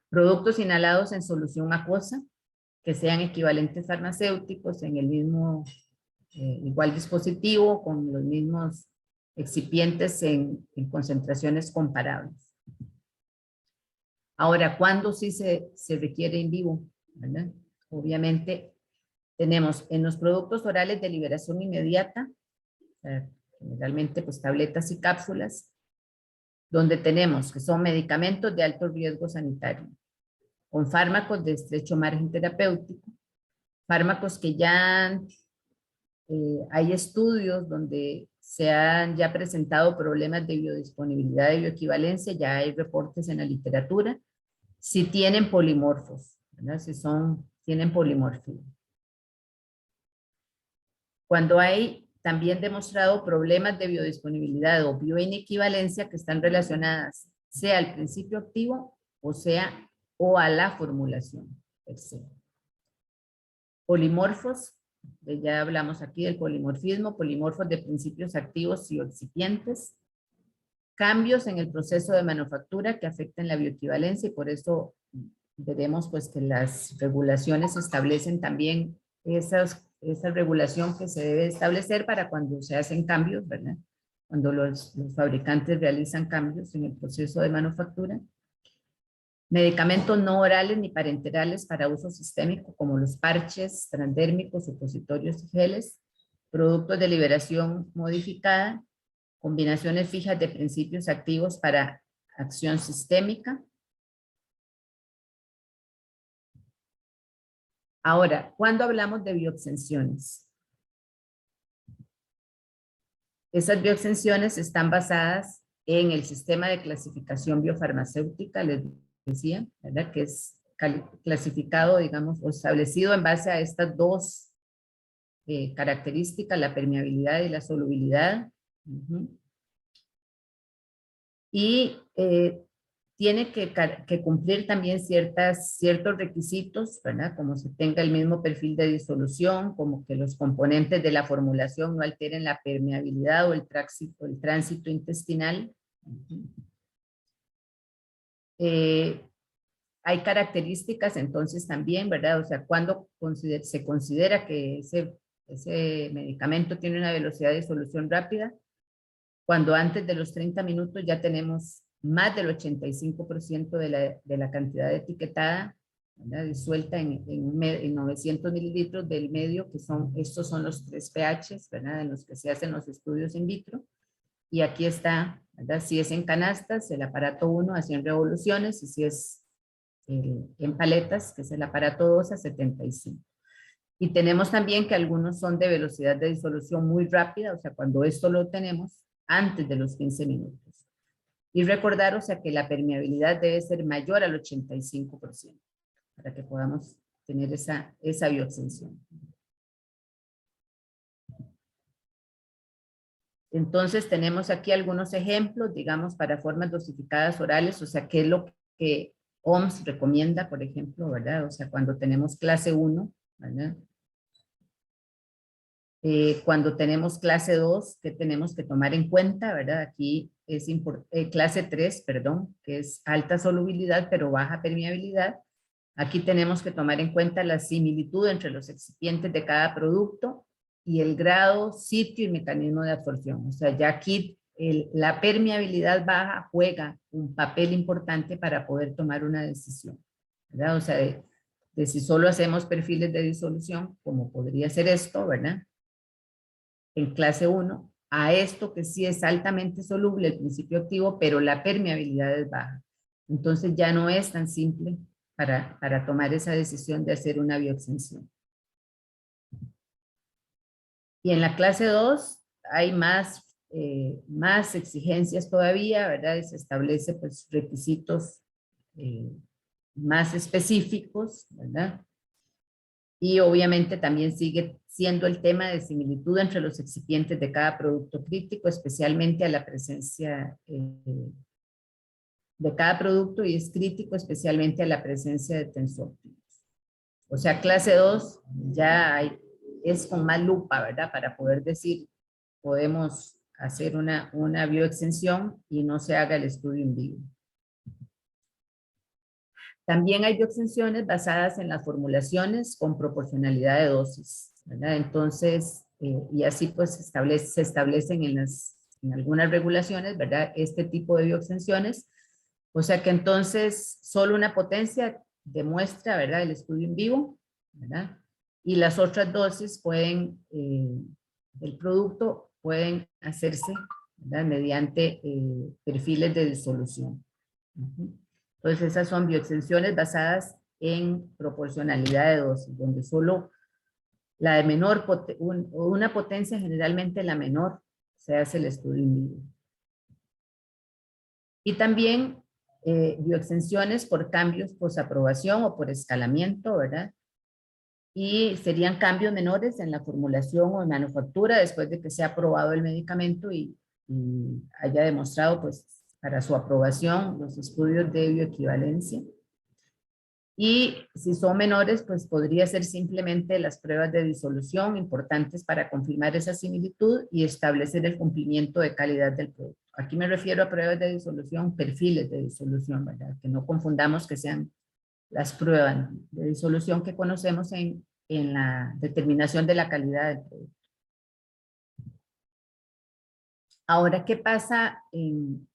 Productos inhalados en solución acuosa, que sean equivalentes farmacéuticos en el mismo, igual dispositivo, con los mismos excipientes en concentraciones comparables. Ahora, ¿cuándo sí se requiere in vivo? ¿Verdad? Obviamente, tenemos en los productos orales de liberación inmediata, generalmente pues tabletas y cápsulas, donde tenemos que son medicamentos de alto riesgo sanitario, con fármacos de estrecho margen terapéutico, fármacos que ya hay estudios donde se han ya presentado problemas de biodisponibilidad y bioequivalencia, ya hay reportes en la literatura, si tienen polimorfos, ¿verdad? Si tienen polimorfia. Cuando hay también demostrado problemas de biodisponibilidad o bioinequivalencia que están relacionadas sea al principio activo o a la formulación per se. Polimorfos, ya hablamos aquí del polimorfismo, polimorfos de principios activos y excipientes. Cambios en el proceso de manufactura que afectan la bioequivalencia y por eso veremos pues que las regulaciones establecen también esa regulación que se debe establecer para cuando se hacen cambios, ¿verdad? Cuando los fabricantes realizan cambios en el proceso de manufactura. Medicamentos no orales ni parenterales para uso sistémico, como los parches, transdérmicos, supositorios y geles. Productos de liberación modificada. Combinaciones fijas de principios activos para acción sistémica. Ahora, ¿cuándo hablamos de bioexenciones? Esas bioexenciones están basadas en el sistema de clasificación biofarmacéutica, les decía, ¿verdad? Que es clasificado, digamos, o establecido en base a estas dos características, la permeabilidad y la solubilidad. Y tiene que cumplir también ciertos requisitos, ¿verdad? Como se tenga el mismo perfil de disolución, como que los componentes de la formulación no alteren la permeabilidad o el tránsito intestinal. Hay características entonces también, ¿verdad? O sea, cuando se considera que ese medicamento tiene una velocidad de disolución rápida, cuando antes de los 30 minutos ya tenemos más del 85% de la cantidad etiquetada, ¿verdad? Disuelta en 900 mililitros del medio, que estos son los 3 pHs, ¿verdad? En los que se hacen los estudios in vitro. Y aquí está, ¿verdad? Si es en canastas, el aparato 1 a 100 revoluciones, y si es en paletas, que es el aparato 2 a 75. Y tenemos también que algunos son de velocidad de disolución muy rápida, o sea, cuando esto lo tenemos antes de los 15 minutos. Y recordar, o sea, que la permeabilidad debe ser mayor al 85% para que podamos tener esa bioexención. Entonces tenemos aquí algunos ejemplos, digamos, para formas dosificadas orales, o sea, qué es lo que OMS recomienda, por ejemplo, ¿verdad? O sea, cuando tenemos clase 1, ¿verdad? Cuando tenemos clase 2, ¿qué tenemos que tomar en cuenta, verdad? Aquí es clase 3, perdón, que es alta solubilidad pero baja permeabilidad. Aquí tenemos que tomar en cuenta la similitud entre los excipientes de cada producto y el grado, sitio y mecanismo de absorción. O sea, ya aquí la permeabilidad baja juega un papel importante para poder tomar una decisión, ¿verdad? O sea, de si solo hacemos perfiles de disolución, como podría ser esto, ¿verdad? En clase 1, a esto que sí es altamente soluble el principio activo, pero la permeabilidad es baja. Entonces ya no es tan simple para tomar esa decisión de hacer una bioexención. Y en la clase 2 hay más exigencias todavía, ¿verdad? Y se establece pues requisitos más específicos, ¿verdad? Y obviamente también sigue siendo el tema de similitud entre los excipientes de cada producto crítico, especialmente a la presencia de cada producto, y es crítico especialmente a la presencia de tensópticos. O sea, clase 2 ya es con más lupa, ¿verdad? Para poder decir, podemos hacer una bioexención y no se haga el estudio in vivo. También hay bioexenciones basadas en las formulaciones con proporcionalidad de dosis, ¿verdad? Entonces, y así pues se establecen en algunas regulaciones, ¿verdad? Este tipo de bioexenciones. O sea que entonces solo una potencia demuestra, ¿verdad? El estudio en vivo, ¿verdad? Y las otras dosis del producto pueden hacerse, ¿verdad? Mediante perfiles de disolución. Entonces esas son bioexenciones basadas en proporcionalidad de dosis, donde solo la de menor, una potencia, generalmente la menor, se hace el estudio in vivo. Y también bioexenciones por cambios posaprobación o por escalamiento, ¿verdad? Y serían cambios menores en la formulación o en manufactura después de que sea aprobado el medicamento y haya demostrado, pues, para su aprobación los estudios de bioequivalencia. Y si son menores, pues podría ser simplemente las pruebas de disolución importantes para confirmar esa similitud y establecer el cumplimiento de calidad del producto. Aquí me refiero a pruebas de disolución, perfiles de disolución, ¿verdad? Que no confundamos que sean las pruebas de disolución que conocemos en la determinación de la calidad del producto. Ahora, ¿qué pasa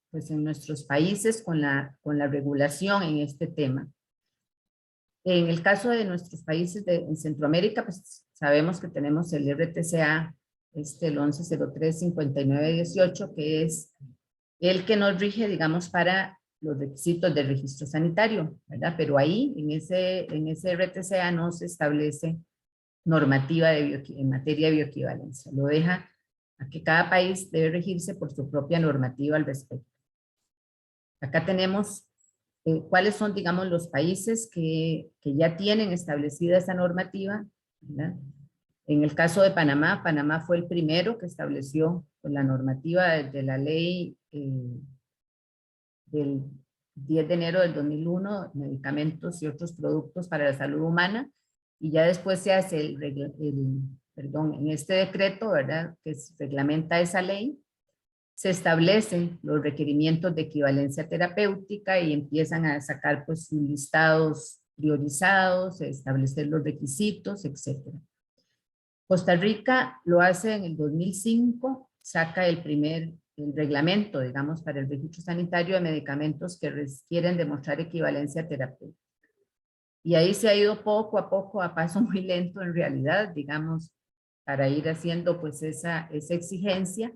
pues en nuestros países con la regulación en este tema? En el caso de nuestros países en Centroamérica, pues sabemos que tenemos el RTCA, el 1103-5918, que es el que nos rige, digamos, para los requisitos del registro sanitario, ¿verdad? Pero ahí, en ese RTCA no se establece normativa en materia de bioequivalencia. Lo deja a que cada país debe regirse por su propia normativa al respecto. Acá tenemos cuáles son, digamos, los países que ya tienen establecida esa normativa, ¿verdad? En el caso de Panamá, Panamá fue el primero que estableció la normativa de la ley del 10 de enero del 2001, medicamentos y otros productos para la salud humana, y ya después se hace en este decreto, ¿verdad?, que reglamenta esa ley, se establecen los requerimientos de equivalencia terapéutica y empiezan a sacar pues listados priorizados, establecer los requisitos, etc. Costa Rica lo hace en el 2005, saca el reglamento, digamos, para el registro sanitario de medicamentos que requieren demostrar equivalencia terapéutica. Y ahí se ha ido poco a poco, a paso muy lento en realidad, digamos, para ir haciendo pues esa exigencia.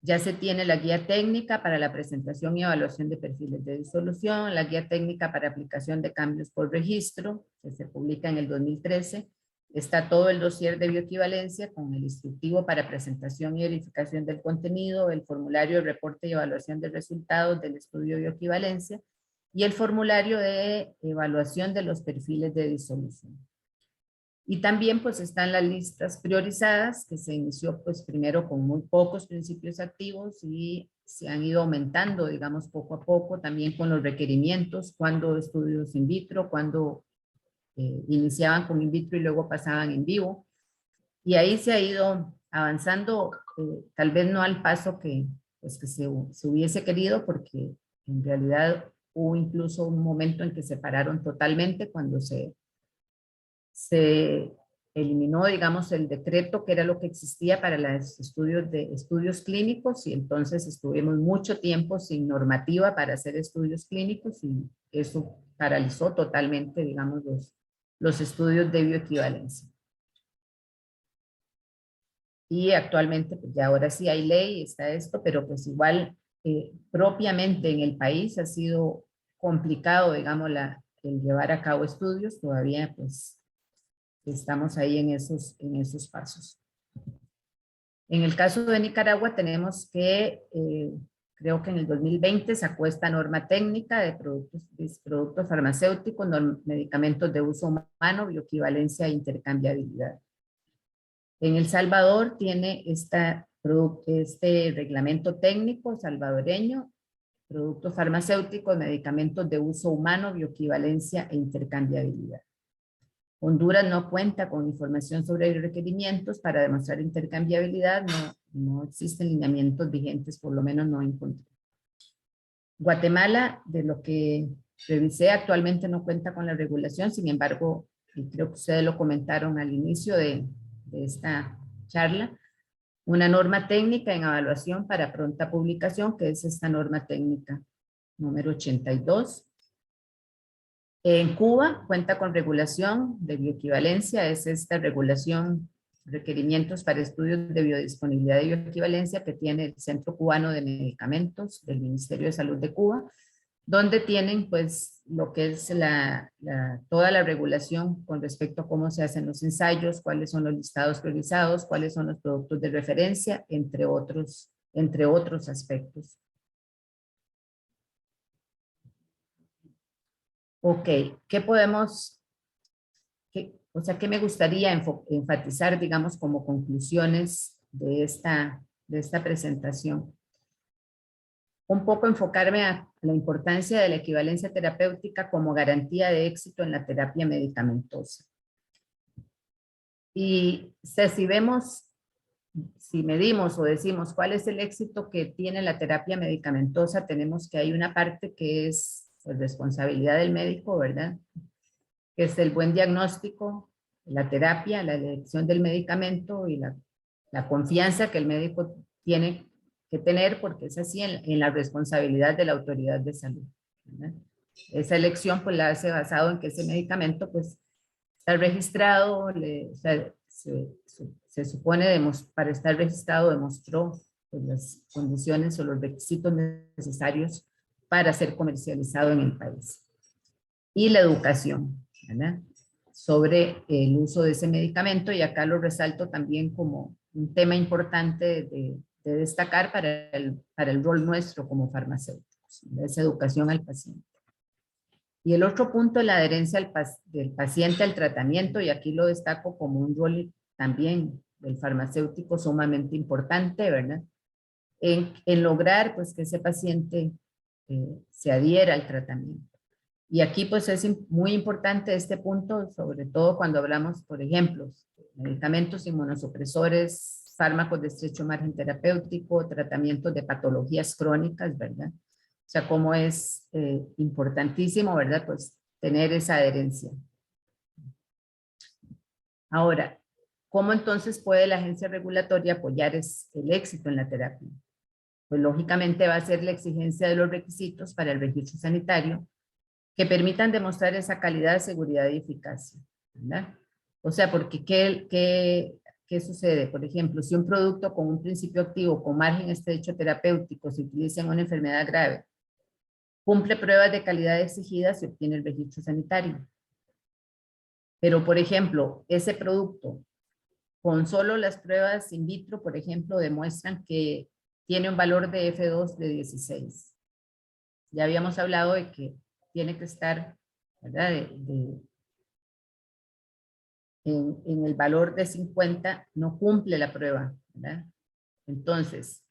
Ya se tiene la guía técnica para la presentación y evaluación de perfiles de disolución, la guía técnica para aplicación de cambios por registro, que se publica en el 2013. Está todo el dossier de bioequivalencia con el instructivo para presentación y verificación del contenido, el formulario de reporte y evaluación de resultados del estudio de bioequivalencia y el formulario de evaluación de los perfiles de disolución. Y también pues están las listas priorizadas, que se inició pues primero con muy pocos principios activos y se han ido aumentando, digamos, poco a poco, también con los requerimientos, cuando estudios in vitro, cuando iniciaban con in vitro y luego pasaban en vivo. Y ahí se ha ido avanzando, tal vez no al paso que se hubiese querido, porque en realidad hubo incluso un momento en que se pararon totalmente cuando se eliminó, digamos, el decreto que era lo que existía para los estudios clínicos, y entonces estuvimos mucho tiempo sin normativa para hacer estudios clínicos y eso paralizó totalmente, digamos, los estudios de bioequivalencia. Y actualmente, pues ya ahora sí hay ley, está esto, pero pues igual propiamente en el país ha sido complicado, digamos, el llevar a cabo estudios, todavía pues estamos ahí en esos pasos. En el caso de Nicaragua tenemos que, creo que en el 2020 sacó esta norma técnica de productos farmacéuticos, medicamentos de uso humano, bioequivalencia e intercambiabilidad. En El Salvador tiene este reglamento técnico salvadoreño, productos farmacéuticos, medicamentos de uso humano, bioequivalencia e intercambiabilidad. Honduras no cuenta con información sobre requerimientos para demostrar intercambiabilidad, no existen lineamientos vigentes, por lo menos no encontré. Guatemala, de lo que revisé, actualmente no cuenta con la regulación, sin embargo, y creo que ustedes lo comentaron al inicio de esta charla, una norma técnica en evaluación para pronta publicación, que es esta norma técnica número 82. En Cuba cuenta con regulación de bioequivalencia, es esta regulación, requerimientos para estudios de biodisponibilidad y bioequivalencia que tiene el Centro Cubano de Medicamentos del Ministerio de Salud de Cuba, donde tienen pues lo que es toda la regulación con respecto a cómo se hacen los ensayos, cuáles son los listados priorizados, cuáles son los productos de referencia, entre otros aspectos. Ok, ¿qué me gustaría enfatizar, digamos, como conclusiones de esta presentación? Un poco enfocarme a la importancia de la equivalencia terapéutica como garantía de éxito en la terapia medicamentosa. Y si vemos, si medimos o decimos cuál es el éxito que tiene la terapia medicamentosa, tenemos que hay una parte que es pues, responsabilidad del médico, ¿verdad? Que es el buen diagnóstico, la terapia, la elección del medicamento y la confianza que el médico tiene que tener, porque es así en la responsabilidad de la autoridad de salud, ¿verdad? Esa elección pues la hace basado en que ese medicamento pues está registrado, o sea, se supone para estar registrado demostró pues, las condiciones o los requisitos necesarios para ser comercializado en el país. Y la educación, ¿verdad? Sobre el uso de ese medicamento, y acá lo resalto también como un tema importante de destacar para el rol nuestro como farmacéuticos, esa educación al paciente. Y el otro punto es la adherencia del paciente al tratamiento, y aquí lo destaco como un rol también del farmacéutico sumamente importante, ¿verdad? En lograr pues, que ese paciente se adhiera al tratamiento. Y aquí pues es muy importante este punto, sobre todo cuando hablamos, por ejemplo, medicamentos inmunosupresores, fármacos de estrecho margen terapéutico, tratamientos de patologías crónicas, ¿verdad? O sea, cómo es importantísimo, ¿verdad? Pues tener esa adherencia. Ahora, ¿cómo entonces puede la agencia regulatoria apoyar el éxito en la terapia? Pues lógicamente va a ser la exigencia de los requisitos para el registro sanitario que permitan demostrar esa calidad, seguridad y eficacia, ¿verdad? O sea, porque ¿qué sucede? Por ejemplo, si un producto con un principio activo con margen estrecho terapéutico se utiliza en una enfermedad grave, cumple pruebas de calidad exigidas y obtiene el registro sanitario. Pero, por ejemplo, ese producto, con solo las pruebas in vitro, por ejemplo, demuestran que tiene un valor de F2 de 16. Ya habíamos hablado de que tiene que estar, ¿verdad? En el valor de 50, no cumple la prueba, ¿verdad? Entonces,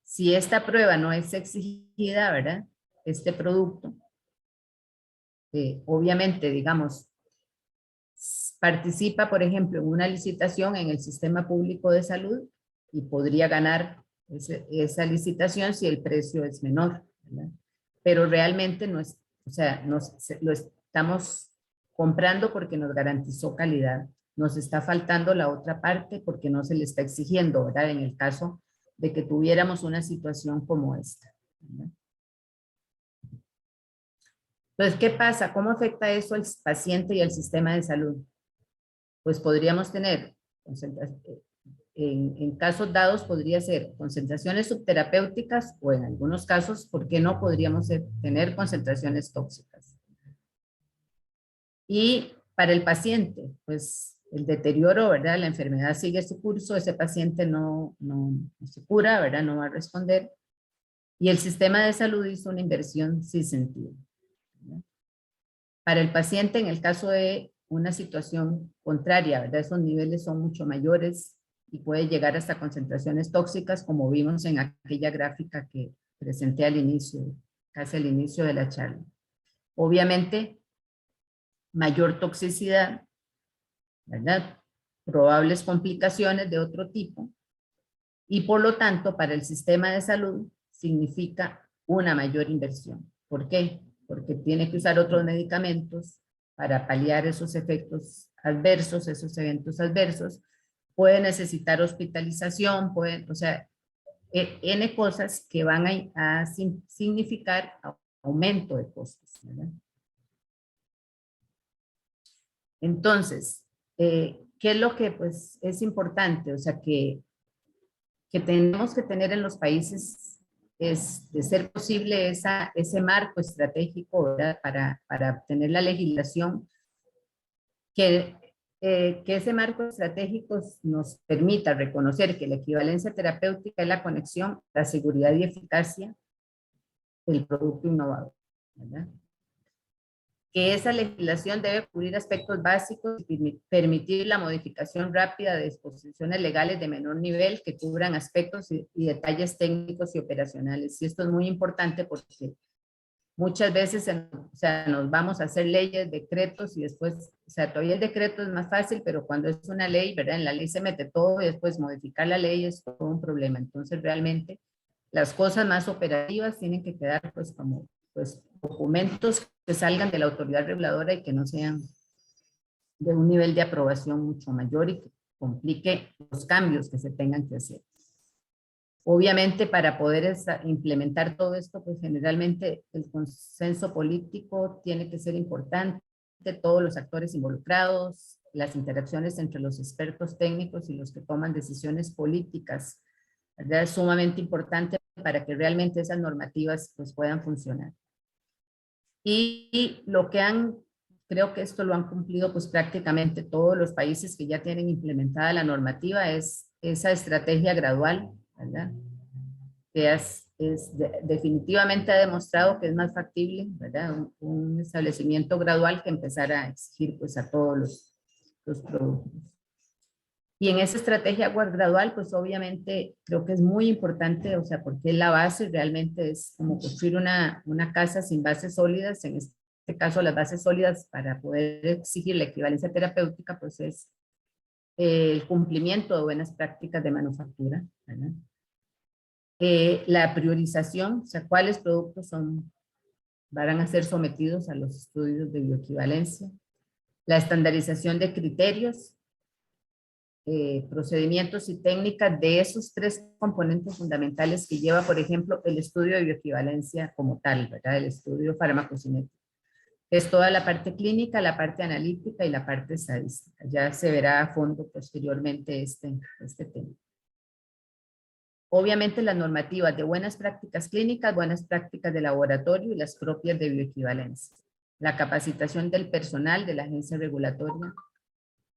si esta prueba no es exigida, ¿verdad? Este producto, obviamente, digamos, participa, por ejemplo, en una licitación en el sistema público de salud y podría ganar esa licitación si el precio es menor, ¿verdad? Pero realmente no es, o sea, lo estamos comprando porque nos garantizó calidad. Nos está faltando la otra parte porque no se le está exigiendo, ¿verdad? En el caso de que tuviéramos una situación como esta, ¿verdad? Entonces, ¿qué pasa? ¿Cómo afecta eso al paciente y al sistema de salud? Pues podríamos tener, en casos dados podría ser concentraciones subterapéuticas o en algunos casos, ¿por qué no podríamos tener concentraciones tóxicas? Y para el paciente, pues el deterioro, ¿verdad? La enfermedad sigue su curso, ese paciente no se cura, ¿verdad? No va a responder. Y el sistema de salud hizo una inversión sin sentido, ¿verdad? Para el paciente, en el caso de una situación contraria, ¿verdad? Esos niveles son mucho mayores y puede llegar hasta concentraciones tóxicas, como vimos en aquella gráfica que presenté al inicio, casi al inicio de la charla. Obviamente, mayor toxicidad, ¿verdad? Probables complicaciones de otro tipo, y por lo tanto, para el sistema de salud significa una mayor inversión. ¿Por qué? Porque tiene que usar otros medicamentos para paliar esos efectos adversos, esos eventos adversos. Puede necesitar hospitalización, o sea, N cosas que van a significar aumento de costos, ¿verdad? Entonces, ¿qué es lo que pues, es importante? O sea, que tenemos que tener en los países es, de ser posible, ese marco estratégico, ¿verdad? Para tener la legislación que ese marco estratégico nos permita reconocer que la equivalencia terapéutica es la conexión, la seguridad y eficacia del producto innovador, ¿verdad? Que esa legislación debe cubrir aspectos básicos y permitir la modificación rápida de disposiciones legales de menor nivel que cubran aspectos y detalles técnicos y operacionales. Y esto es muy importante porque muchas veces o sea, nos vamos a hacer leyes, decretos y después, o sea, todavía el decreto es más fácil, pero cuando es una ley, ¿verdad? En la ley se mete todo y después modificar la ley es todo un problema. Entonces, realmente, las cosas más operativas tienen que quedar pues como pues documentos que salgan de la autoridad reguladora y que no sean de un nivel de aprobación mucho mayor y que complique los cambios que se tengan que hacer. Obviamente, para poder implementar todo esto, pues generalmente el consenso político tiene que ser importante, todos los actores involucrados, las interacciones entre los expertos técnicos y los que toman decisiones políticas, ¿verdad? Es sumamente importante para que realmente esas normativas pues puedan funcionar. Y lo que creo que esto lo han cumplido pues prácticamente todos los países que ya tienen implementada la normativa, es esa estrategia gradual, ¿verdad? Que definitivamente ha demostrado que es más factible, ¿verdad? Un establecimiento gradual que empezar a exigir pues a todos los productos. Y en esa estrategia gradual, pues obviamente creo que es muy importante, o sea, porque la base realmente es como construir una casa sin bases sólidas. En este caso, las bases sólidas para poder exigir la equivalencia terapéutica, pues es el cumplimiento de buenas prácticas de manufactura, ¿verdad? La priorización, o sea, cuáles productos van a ser sometidos a los estudios de bioequivalencia, la estandarización de criterios, procedimientos y técnicas de esos tres componentes fundamentales que lleva, por ejemplo, el estudio de bioequivalencia como tal, ¿verdad? El estudio farmacocinético. Es toda la parte clínica, la parte analítica y la parte estadística. Ya se verá a fondo posteriormente este tema. Obviamente las normativas de buenas prácticas clínicas, buenas prácticas de laboratorio y las propias de bioequivalencia. La capacitación del personal de la agencia regulatoria,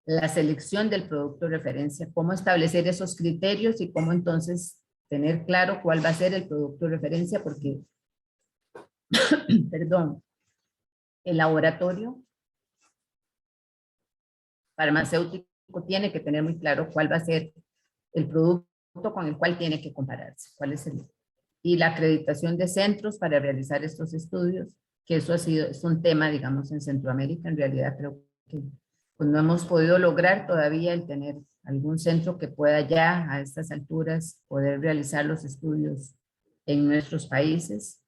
la selección del producto de referencia, cómo establecer esos criterios y cómo entonces tener claro cuál va a ser el producto de referencia, porque, perdón, el laboratorio farmacéutico tiene que tener muy claro cuál va a ser el producto con el cual tiene que compararse, cuál es y la acreditación de centros para realizar estos estudios, que eso es un tema, digamos, en Centroamérica. En realidad creo que pues, no hemos podido lograr todavía el tener algún centro que pueda ya a estas alturas poder realizar los estudios en nuestros países.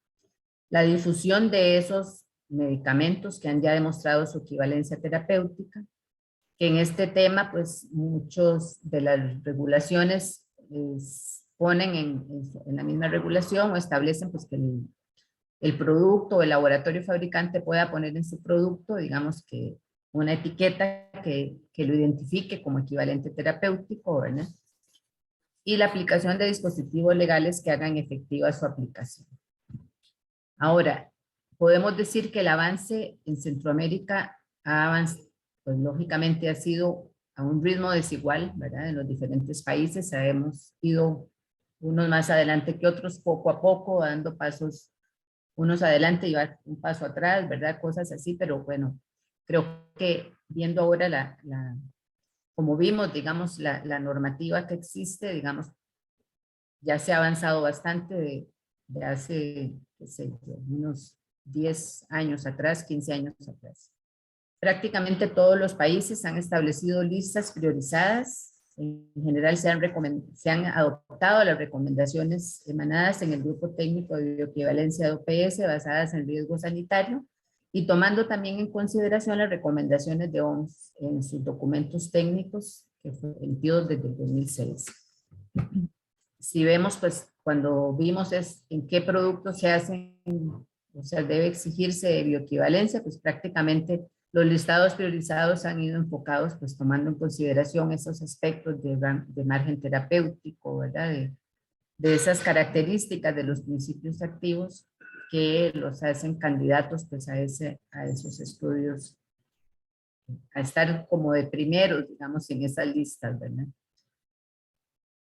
La difusión de esos medicamentos que han ya demostrado su equivalencia terapéutica, que en este tema, pues, muchos de las regulaciones ponen en la misma regulación o establecen, pues, que el producto o el laboratorio fabricante pueda poner en su producto, digamos que una etiqueta que lo identifique como equivalente terapéutico, ¿verdad? Y la aplicación de dispositivos legales que hagan efectiva su aplicación. Ahora, podemos decir que el avance en Centroamérica ha avanzado, pues lógicamente ha sido a un ritmo desigual, ¿verdad? En los diferentes países hemos ido unos más adelante que otros, poco a poco, dando pasos, unos adelante y un paso atrás, ¿verdad? Cosas así, pero bueno, creo que viendo ahora como vimos, digamos, la normativa que existe, digamos, ya se ha avanzado bastante de hace, qué sé yo, unos 10 años atrás, 15 años atrás. Prácticamente todos los países han establecido listas priorizadas. En general se han adoptado las recomendaciones emanadas en el Grupo Técnico de Bioequivalencia de OPS basadas en riesgo sanitario y tomando también en consideración las recomendaciones de OMS en sus documentos técnicos que fueron emitidos desde el 2006. Si vemos, pues, cuando vimos en qué productos se hacen, o sea, debe exigirse bioequivalencia, pues prácticamente los listados priorizados han ido enfocados, pues tomando en consideración esos aspectos de margen terapéutico, ¿verdad? De esas características de los principios activos que los hacen candidatos, pues a esos estudios, a estar como de primeros, digamos, en esas listas, ¿verdad?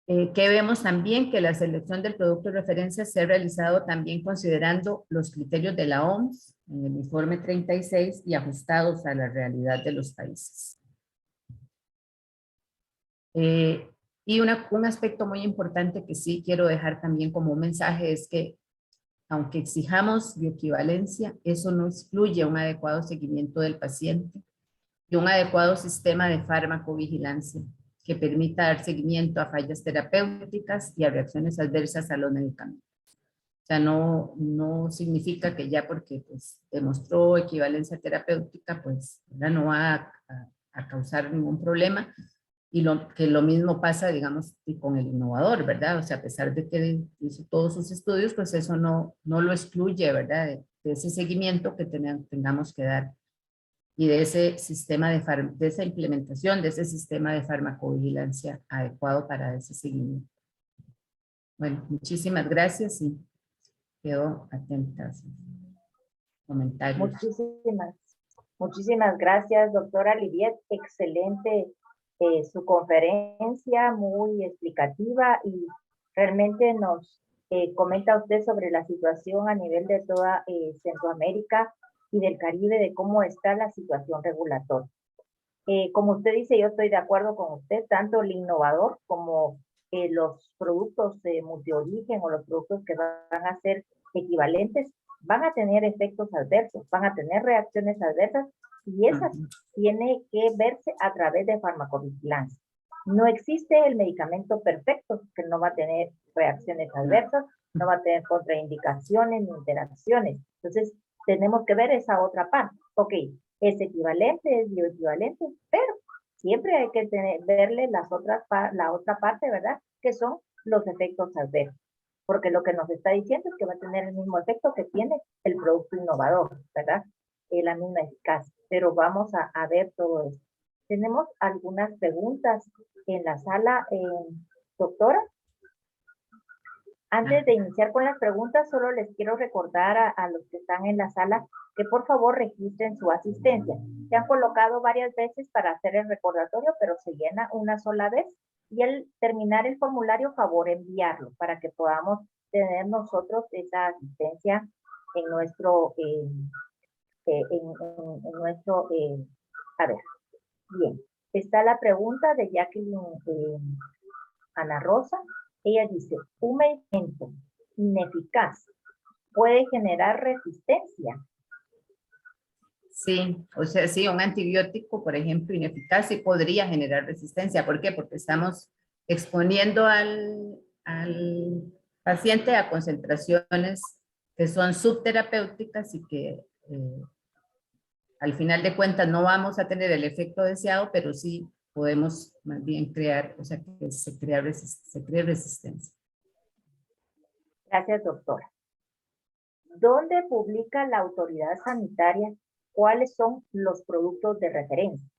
Que vemos también que la selección del producto de referencia se ha realizado también considerando los criterios de la OMS en el informe 36 y ajustados a la realidad de los países. Y un aspecto muy importante que sí quiero dejar también como un mensaje es que aunque exijamos bioequivalencia, eso no excluye un adecuado seguimiento del paciente y un adecuado sistema de farmacovigilancia que permita dar seguimiento a fallas terapéuticas y a reacciones adversas a los medicamentos. O sea, no significa que ya porque pues, demostró equivalencia terapéutica, pues ya no va a causar ningún problema. Y que lo mismo pasa, digamos, con el innovador, ¿verdad? O sea, a pesar de que hizo todos sus estudios, pues eso no lo excluye, ¿verdad? De ese seguimiento que tengamos que dar y de ese sistema de esa implementación, de ese sistema de farmacovigilancia adecuado para ese seguimiento. Bueno, muchísimas gracias y quedo atenta a sus comentarios. Muchísimas gracias, doctora Liviet. Excelente su conferencia, muy explicativa y realmente nos comenta usted sobre la situación a nivel de toda Centroamérica y del Caribe, de cómo está la situación regulatoria. Como usted dice, yo estoy de acuerdo con usted, tanto el innovador como los productos multiorigen o los productos que van a ser equivalentes van a tener efectos adversos, van a tener reacciones adversas y esas tiene que verse a través de farmacovigilancia. No existe el medicamento perfecto que no va a tener reacciones adversas, no va a tener contraindicaciones ni interacciones. Entonces, tenemos que ver esa otra parte. Ok, es equivalente, es bioequivalente, pero siempre hay que verle la otra parte, ¿verdad? Que son los efectos adversos. Porque lo que nos está diciendo es que va a tener el mismo efecto que tiene el producto innovador, ¿verdad? La misma eficacia. Pero vamos a ver todo esto. Tenemos algunas preguntas en la sala, doctora. Antes de iniciar con las preguntas, solo les quiero recordar a los que están en la sala que por favor registren su asistencia. Se han colocado varias veces para hacer el recordatorio, pero se llena una sola vez. Y al terminar el formulario, favor enviarlo para que podamos tener nosotros esa asistencia en nuestro, a ver, bien. Está la pregunta de Jacqueline Ana Rosa. Ella dice, un medicamento ineficaz puede generar resistencia. Sí, o sea, sí, un antibiótico, por ejemplo, ineficaz sí podría generar resistencia. ¿Por qué? Porque estamos exponiendo al paciente a concentraciones que son subterapéuticas y que al final de cuentas no vamos a tener el efecto deseado, pero sí podemos más bien crear, o sea, que se cree resistencia. Gracias, doctora. ¿Dónde publica la autoridad sanitaria cuáles son los productos de referencia?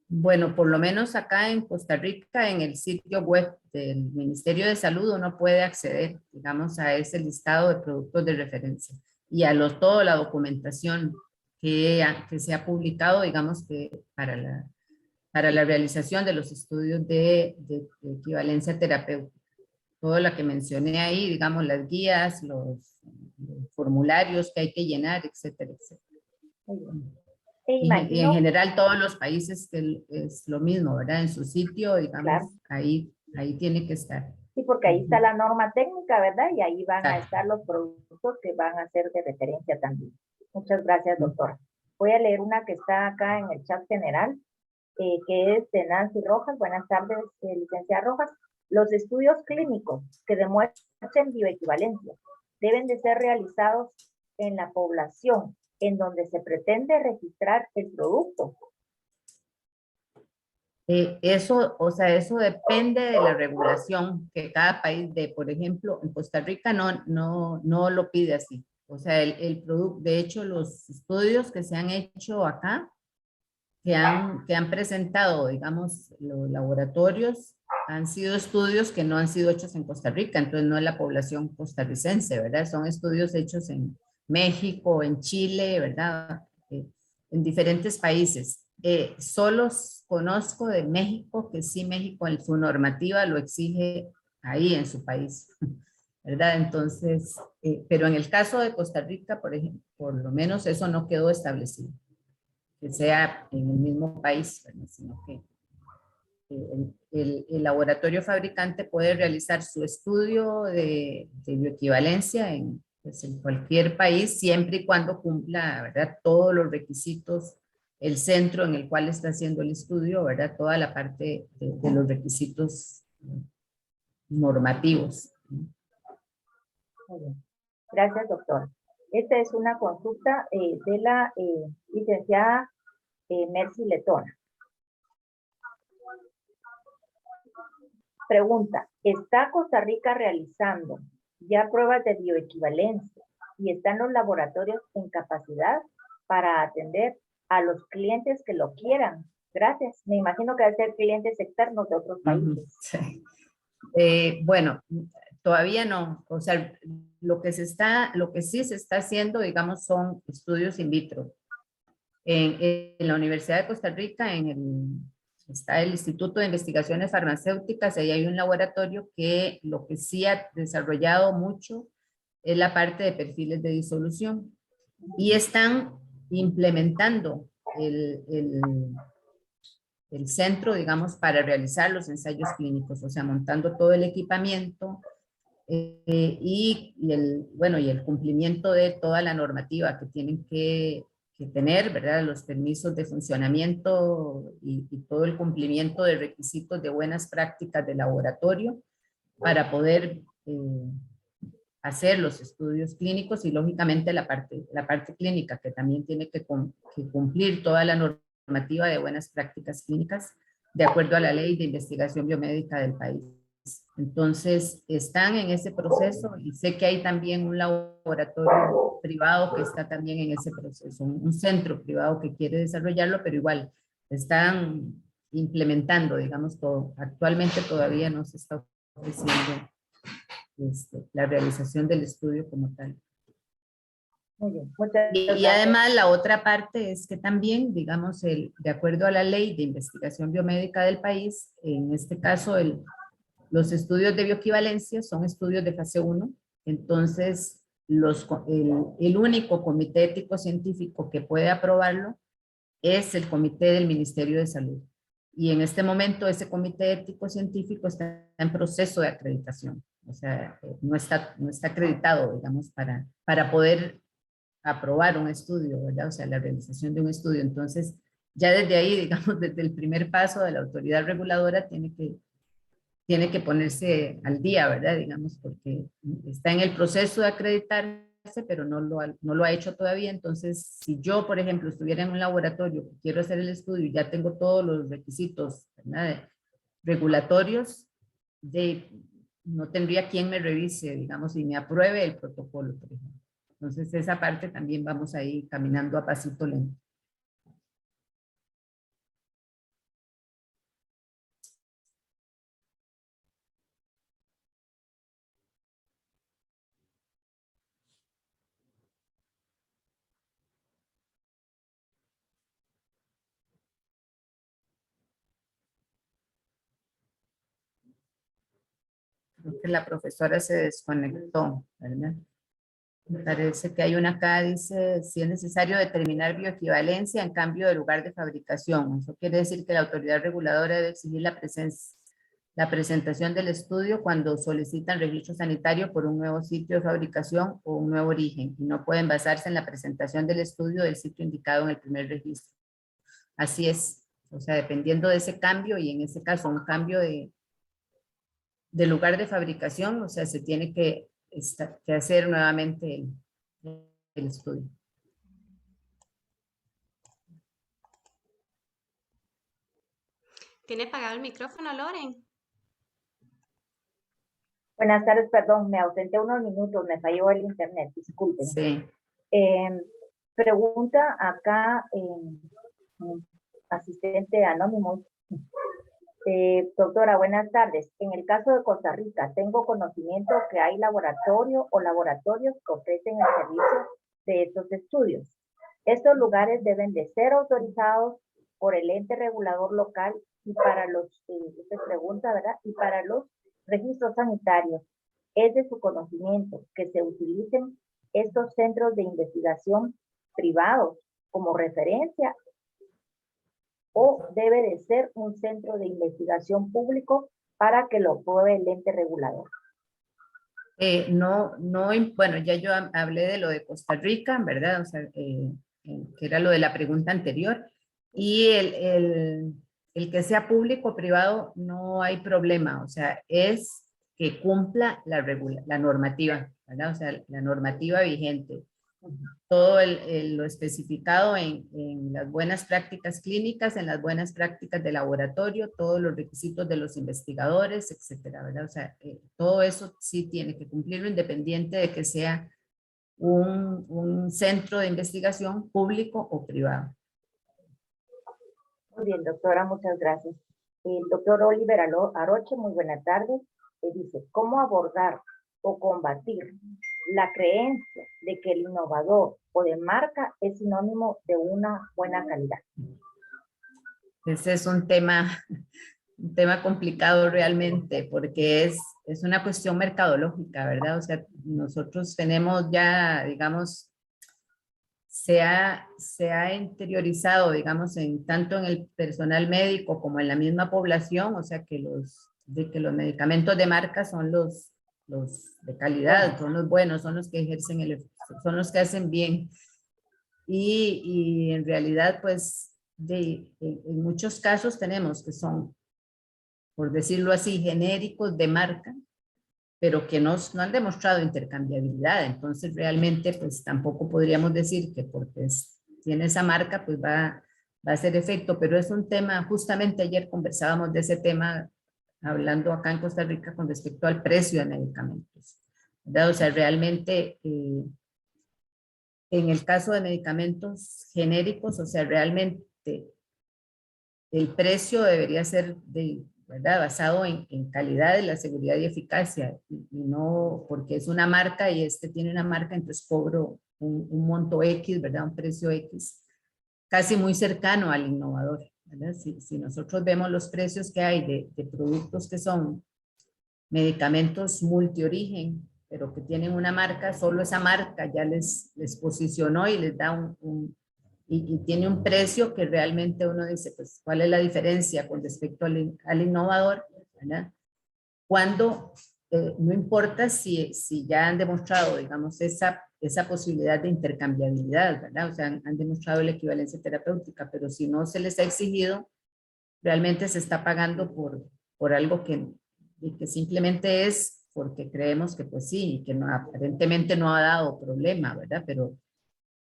Bueno, por lo menos acá en Costa Rica, en el sitio web del Ministerio de Salud, uno puede acceder, digamos, a ese listado de productos de referencia y a toda la documentación que se ha publicado, digamos, que para la realización de los estudios de equivalencia terapéutica. Todo lo que mencioné ahí, digamos, las guías, los formularios que hay que llenar, etcétera, etcétera. Y en general todos los países es lo mismo, ¿verdad? En su sitio, digamos, claro. ahí tiene que estar. Sí, porque ahí está la norma técnica, ¿verdad? Y ahí van a estar los productos que van a ser de referencia también. Muchas gracias, doctora. Voy a leer una que está acá en el chat general, que es de Nancy Rojas. Buenas tardes, licenciada Rojas. Los estudios clínicos que demuestren bioequivalencia deben de ser realizados en la población en donde se pretende registrar el producto. Eso depende de la regulación que cada país dé. Por ejemplo, en Costa Rica no lo pide así. O sea, el producto, de hecho, los estudios que se han hecho acá, que han presentado, digamos, los laboratorios, han sido estudios que no han sido hechos en Costa Rica, entonces no es la población costarricense, ¿verdad? Son estudios hechos en México, en Chile, ¿verdad? En diferentes países. Solo conozco de México, que sí México en su normativa lo exige ahí en su país, ¿verdad? Entonces, pero en el caso de Costa Rica, por ejemplo, por lo menos eso no quedó establecido, que sea en el mismo país, ¿verdad? Sino que el laboratorio fabricante puede realizar su estudio de bioequivalencia pues, en cualquier país, siempre y cuando cumpla, ¿verdad?, todos los requisitos, el centro en el cual está haciendo el estudio, ¿verdad?, toda la parte de los requisitos normativos. Muy bien. Gracias, doctor. Esta es una consulta de la licenciada Mercy Letona. Pregunta, ¿está Costa Rica realizando ya pruebas de bioequivalencia y están los laboratorios en capacidad para atender a los clientes que lo quieran? Gracias. Me imagino que deben ser clientes externos de otros países. Sí. Bueno, todavía no. O sea, lo que sí se está haciendo, digamos, son estudios in vitro. En la Universidad de Costa Rica, está el Instituto de Investigaciones Farmacéuticas, ahí hay un laboratorio que lo que sí ha desarrollado mucho es la parte de perfiles de disolución. Y están implementando el centro, digamos, para realizar los ensayos clínicos, o sea, montando todo el equipamiento y el cumplimiento de toda la normativa que tienen que tener, ¿verdad? Los permisos de funcionamiento y todo el cumplimiento de requisitos de buenas prácticas de laboratorio para poder hacer los estudios clínicos y lógicamente la parte clínica que también tiene que cumplir toda la normativa de buenas prácticas clínicas de acuerdo a la ley de investigación biomédica del país. Entonces, están en ese proceso y sé que hay también un laboratorio privado que está también en ese proceso, un centro privado que quiere desarrollarlo, pero igual están implementando, digamos, todo. Actualmente todavía no se está ofreciendo la realización del estudio como tal. Muy bien, muchas Y gracias. además la otra parte es que también, digamos, de acuerdo a la ley de investigación biomédica del país, en este caso los estudios de bioequivalencia son estudios de fase 1, entonces el único comité ético científico que puede aprobarlo es el comité del Ministerio de Salud. Y en este momento ese comité ético científico está en proceso de acreditación, o sea, no está acreditado, digamos, para poder aprobar un estudio, ¿verdad? O sea, la realización de un estudio. Entonces, ya desde ahí, digamos, desde el primer paso de la autoridad reguladora tiene que ponerse al día, ¿verdad? Digamos, porque está en el proceso de acreditarse, pero no lo ha hecho todavía. Entonces, si yo, por ejemplo, estuviera en un laboratorio que quiero hacer el estudio y ya tengo todos los requisitos, ¿verdad?, regulatorios, no tendría quien me revise, digamos, y me apruebe el protocolo, por ejemplo. Entonces, esa parte también vamos a ir caminando a pasito lento. Creo que la profesora se desconectó, ¿verdad? Me parece que hay una acá, dice, si es necesario determinar bioequivalencia en cambio de lugar de fabricación. Eso quiere decir que la autoridad reguladora debe exigir la presentación del estudio cuando solicitan registro sanitario por un nuevo sitio de fabricación o un nuevo origen, y no pueden basarse en la presentación del estudio del sitio indicado en el primer registro. Así es, o sea, dependiendo de ese cambio, y en ese caso un cambio de lugar de fabricación, o sea, se tiene que hacer nuevamente el estudio. ¿Tiene apagado el micrófono, Loren? Buenas tardes, perdón, me ausenté unos minutos, me falló el internet, disculpen. Sí. Pregunta acá, asistente anónimo. Doctora, buenas tardes. En el caso de Costa Rica, tengo conocimiento que hay laboratorio o laboratorios que ofrecen el servicio de estos estudios. Estos lugares deben de ser autorizados por el ente regulador local y para los, usted pregunta, ¿verdad? Y para los registros sanitarios, es de su conocimiento que se utilicen estos centros de investigación privados como referencia o debe de ser un centro de investigación público para que lo apruebe el ente regulador? Bueno, ya yo hablé de lo de Costa Rica, ¿verdad? O sea, que era lo de la pregunta anterior. Y el que sea público o privado no hay problema, o sea, es que cumpla la normativa, ¿verdad? O sea, la normativa vigente. Todo lo especificado en las buenas prácticas clínicas, en las buenas prácticas de laboratorio, todos los requisitos de los investigadores, etcétera, ¿verdad? O sea, todo eso sí tiene que cumplirlo independiente de que sea un centro de investigación público o privado. Muy bien, doctora, muchas gracias. El doctor Oliver Aroche, muy buenas tardes. Dice, ¿cómo abordar o combatir la creencia de que el innovador o de marca es sinónimo de una buena calidad? Ese es un tema complicado realmente, porque es una cuestión mercadológica, ¿verdad? O sea, nosotros tenemos ya, digamos, se ha interiorizado, digamos, tanto en el personal médico como en la misma población, o sea, que los medicamentos de marca son los de calidad, son los buenos, son los que ejercen son los que hacen bien. Y en realidad, pues, en muchos casos tenemos que son, por decirlo así, genéricos de marca, pero que no han demostrado intercambiabilidad. Entonces, realmente, pues, tampoco podríamos decir que porque tiene esa marca, pues va a hacer efecto. Pero es un tema, justamente ayer conversábamos de ese tema, hablando acá en Costa Rica con respecto al precio de medicamentos, ¿verdad? O sea, realmente, en el caso de medicamentos genéricos, o sea, realmente el precio debería ser ¿verdad? Basado en calidad, en la seguridad y eficacia, y no porque es una marca y tiene una marca, entonces cobro un monto X, ¿verdad? Un precio X, casi muy cercano al innovador, ¿verdad? Si nosotros vemos los precios que hay de productos que son medicamentos multiorigen, pero que tienen una marca, solo esa marca ya les posicionó y les da y tiene un precio que realmente uno dice, pues, ¿cuál es la diferencia con respecto al innovador? ¿Verdad? Cuando no importa si ya han demostrado, digamos, esa posibilidad de intercambiabilidad, ¿verdad? O sea, han demostrado la equivalencia terapéutica, pero si no se les ha exigido, realmente se está pagando por algo que simplemente es porque creemos que pues sí, y que no, aparentemente no ha dado problema, ¿verdad? Pero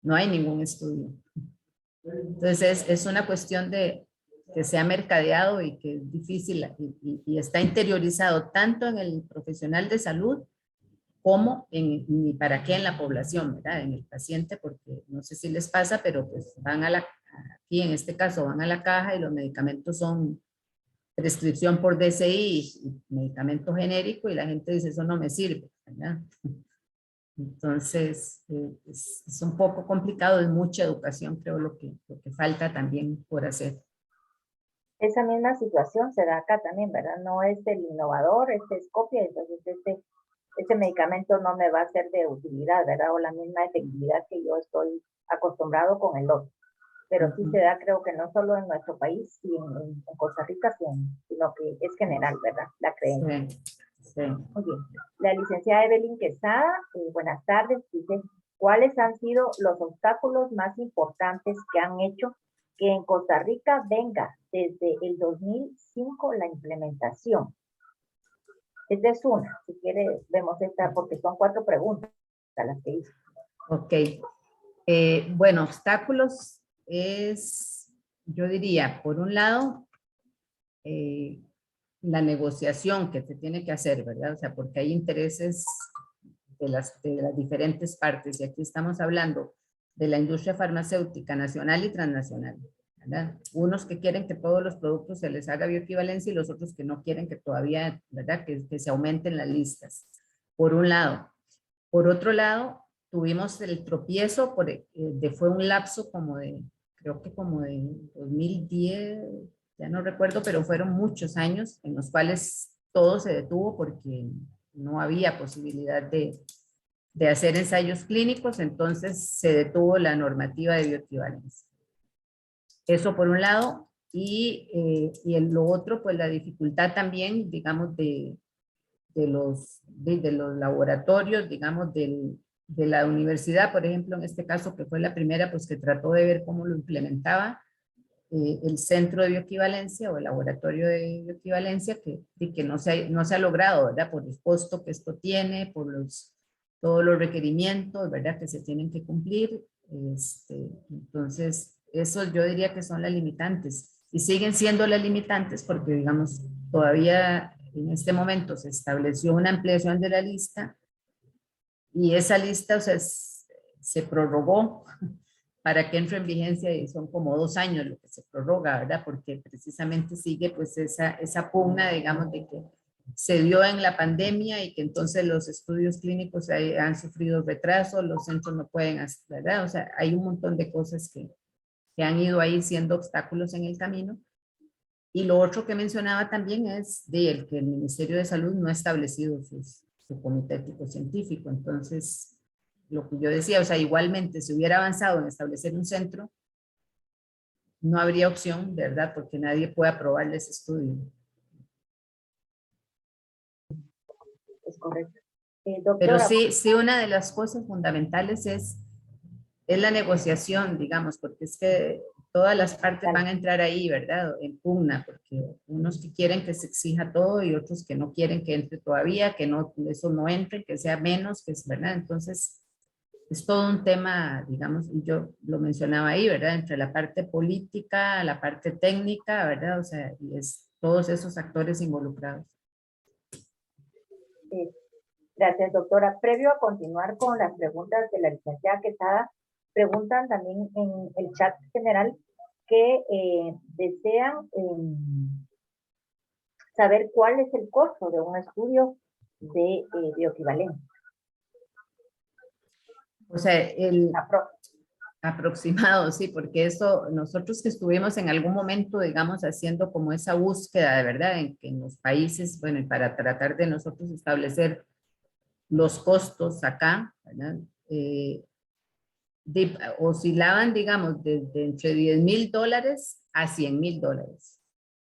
no hay ningún estudio. Entonces es una cuestión de que se ha mercadeado y que es difícil y está interiorizado tanto en el profesional de salud como ni para qué en la población, ¿verdad? En el paciente, porque no sé si les pasa, pero pues aquí en este caso van a la caja y los medicamentos son prescripción por DCI y medicamento genérico y la gente dice, eso no me sirve, ¿verdad? Entonces, es un poco complicado, es mucha educación, creo, lo que falta también por hacer. Esa misma situación se da acá también, ¿verdad? No es el innovador, es copia, entonces este medicamento no me va a ser de utilidad, ¿verdad? O la misma efectividad que yo estoy acostumbrado con el otro. Pero sí se da, creo que no solo en nuestro país y en Costa Rica, sino que es general, ¿verdad? La creencia. Sí, sí. Muy bien. La licenciada Evelyn Quesada, buenas tardes, dice, ¿cuáles han sido los obstáculos más importantes que han hecho que en Costa Rica venga desde el 2005 la implementación? Esta es una, si quiere vemos esta, porque son 4 preguntas a las que hice. Ok. Bueno, obstáculos es, yo diría, por un lado, la negociación que se tiene que hacer, ¿verdad? O sea, porque hay intereses de las diferentes partes, y aquí estamos hablando de la industria farmacéutica nacional y transnacional, ¿verdad? Unos que quieren que todos los productos se les haga bioequivalencia y los otros que no quieren que todavía, ¿verdad? Que se aumenten las listas, por un lado. Por otro lado, tuvimos el tropiezo, fue un lapso creo que como de 2010, ya no recuerdo, pero fueron muchos años en los cuales todo se detuvo porque no había posibilidad de hacer ensayos clínicos, entonces se detuvo la normativa de bioequivalencia. Eso por un lado. y lo otro, pues la dificultad también, digamos, de los laboratorios, digamos, de la universidad, por ejemplo, en este caso, que fue la primera, pues que trató de ver cómo lo implementaba el centro de bioequivalencia o el laboratorio de bioequivalencia, que no se ha logrado, ¿verdad? Por el costo que esto tiene, por todos los requerimientos, ¿verdad? Que se tienen que cumplir. Entonces, eso yo diría que son las limitantes. Y siguen siendo las limitantes porque, digamos, todavía en este momento se estableció una ampliación de la lista y esa lista, o sea, se prorrogó para que entre en vigencia y son como 2 años lo que se prorroga, ¿verdad? Porque precisamente sigue pues esa pugna, digamos, de que se dio en la pandemia y que entonces los estudios clínicos han sufrido retraso, los centros no pueden, ¿verdad? O sea, hay un montón de cosas que han ido ahí siendo obstáculos en el camino. Y lo otro que mencionaba también es el que el Ministerio de Salud no ha establecido su comité ético científico. Entonces, lo que yo decía, o sea, igualmente, si hubiera avanzado en establecer un centro, no habría opción, ¿verdad? Porque nadie puede aprobarle ese estudio. Es correcto. Pero Doctora. sí, una de las cosas fundamentales es la negociación, digamos, porque es que todas las partes van a entrar ahí, ¿verdad? En pugna, porque unos que quieren que se exija todo y otros que no quieren que entre todavía, que no, eso no entre, que sea menos, que es, ¿verdad? Entonces, es todo un tema, digamos, yo lo mencionaba ahí, ¿verdad? Entre la parte política, la parte técnica, ¿verdad? O sea, y es todos esos actores involucrados. Gracias, doctora. Previo a continuar con las preguntas de la licenciada Quesada, preguntan también en el chat general que desean saber cuál es el costo de un estudio de bioequivalencia. O sea, aproximado, sí, porque eso, nosotros que estuvimos en algún momento, digamos, haciendo como esa búsqueda de verdad en los países, bueno, y para tratar de nosotros establecer los costos acá, ¿verdad? Oscilaban, digamos, desde entre $10,000 a $100,000,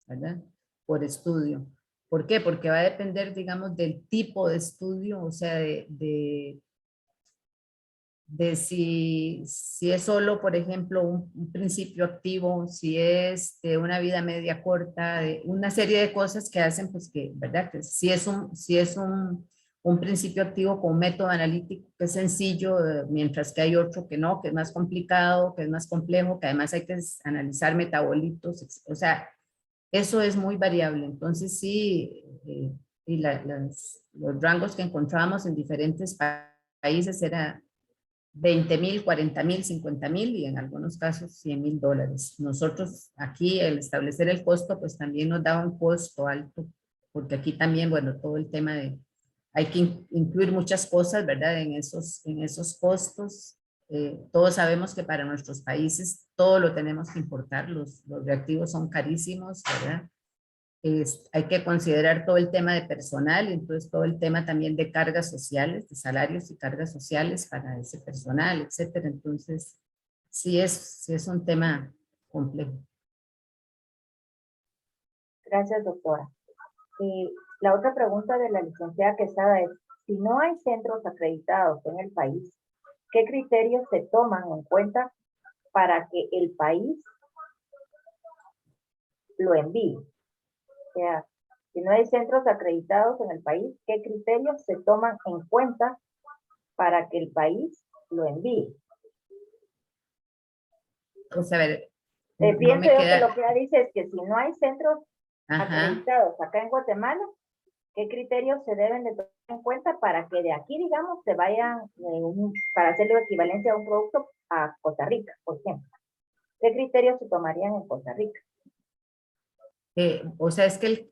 ¿verdad? Por estudio. ¿Por qué? Porque va a depender, digamos, del tipo de estudio, o sea, de si es solo, por ejemplo, un principio activo, si es de una vida media corta, de una serie de cosas que hacen, pues que, ¿verdad? Que si es un principio activo con un método analítico que es sencillo, mientras que hay otro que no, que es más complicado, que es más complejo, que además hay que analizar metabolitos, o sea, eso es muy variable. Entonces sí, y los rangos que encontrábamos en diferentes países era 20,000, 40,000, 50,000 y en algunos casos $100,000. Nosotros aquí el establecer el costo pues también nos daba un costo alto, porque aquí también, bueno, todo el tema de, hay que incluir muchas cosas, ¿verdad? En esos costos. Todos sabemos que para nuestros países todo lo tenemos que importar, los reactivos son carísimos, ¿verdad? Hay que considerar todo el tema de personal, entonces todo el tema también de cargas sociales, de salarios y cargas sociales para ese personal, etcétera. Entonces, sí es un tema complejo. Gracias, doctora. La otra pregunta de la licenciada Quesada es, si no hay centros acreditados en el país, ¿qué criterios se toman en cuenta para que el país lo envíe? O sea, si no hay centros acreditados en el país, ¿qué criterios se toman en cuenta para que el país lo envíe? Pues a ver, pienso yo que lo que ella dice es que si no hay centros acreditados acá en Guatemala, ¿qué criterios se deben de tomar en cuenta para que de aquí, digamos, se vayan para hacerle equivalencia a un producto a Costa Rica, por ejemplo? ¿Qué criterios se tomarían en Costa Rica? O sea, es que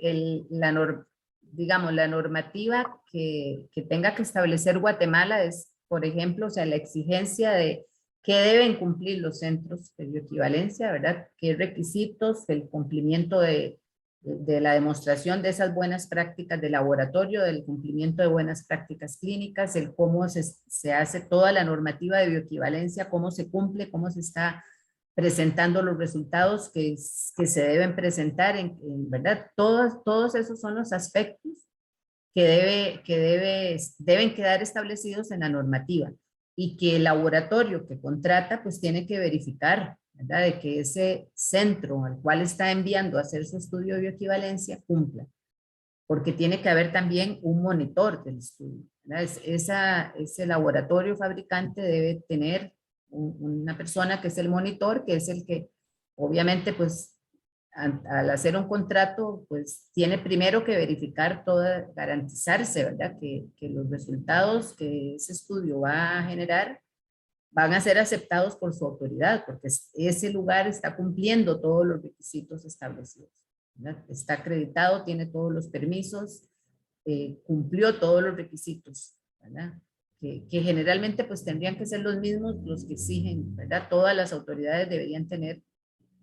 digamos, la normativa que tenga que establecer Guatemala es, por ejemplo, o sea, la exigencia de qué deben cumplir los centros de bioequivalencia, ¿verdad? ¿Qué requisitos, el cumplimiento de la demostración de esas buenas prácticas de laboratorio, del cumplimiento de buenas prácticas clínicas, el cómo se hace toda la normativa de bioequivalencia, cómo se cumple, cómo se está presentando los resultados que se deben presentar, ¿verdad? Todos esos son los aspectos que deben quedar establecidos en la normativa y que el laboratorio que contrata pues tiene que verificar, ¿verdad? De que ese centro al cual está enviando a hacer su estudio de bioequivalencia cumpla, porque tiene que haber también un monitor del estudio, ¿verdad? Ese laboratorio fabricante debe tener una persona que es el monitor, que es el que obviamente pues al hacer un contrato, pues tiene primero que verificar garantizarse, ¿verdad? Que los resultados que ese estudio va a generar van a ser aceptados por su autoridad, porque ese lugar está cumpliendo todos los requisitos establecidos, ¿verdad? Está acreditado, tiene todos los permisos, cumplió todos los requisitos, ¿verdad? Que generalmente pues tendrían que ser los mismos los que exigen, ¿verdad? Todas las autoridades deberían tener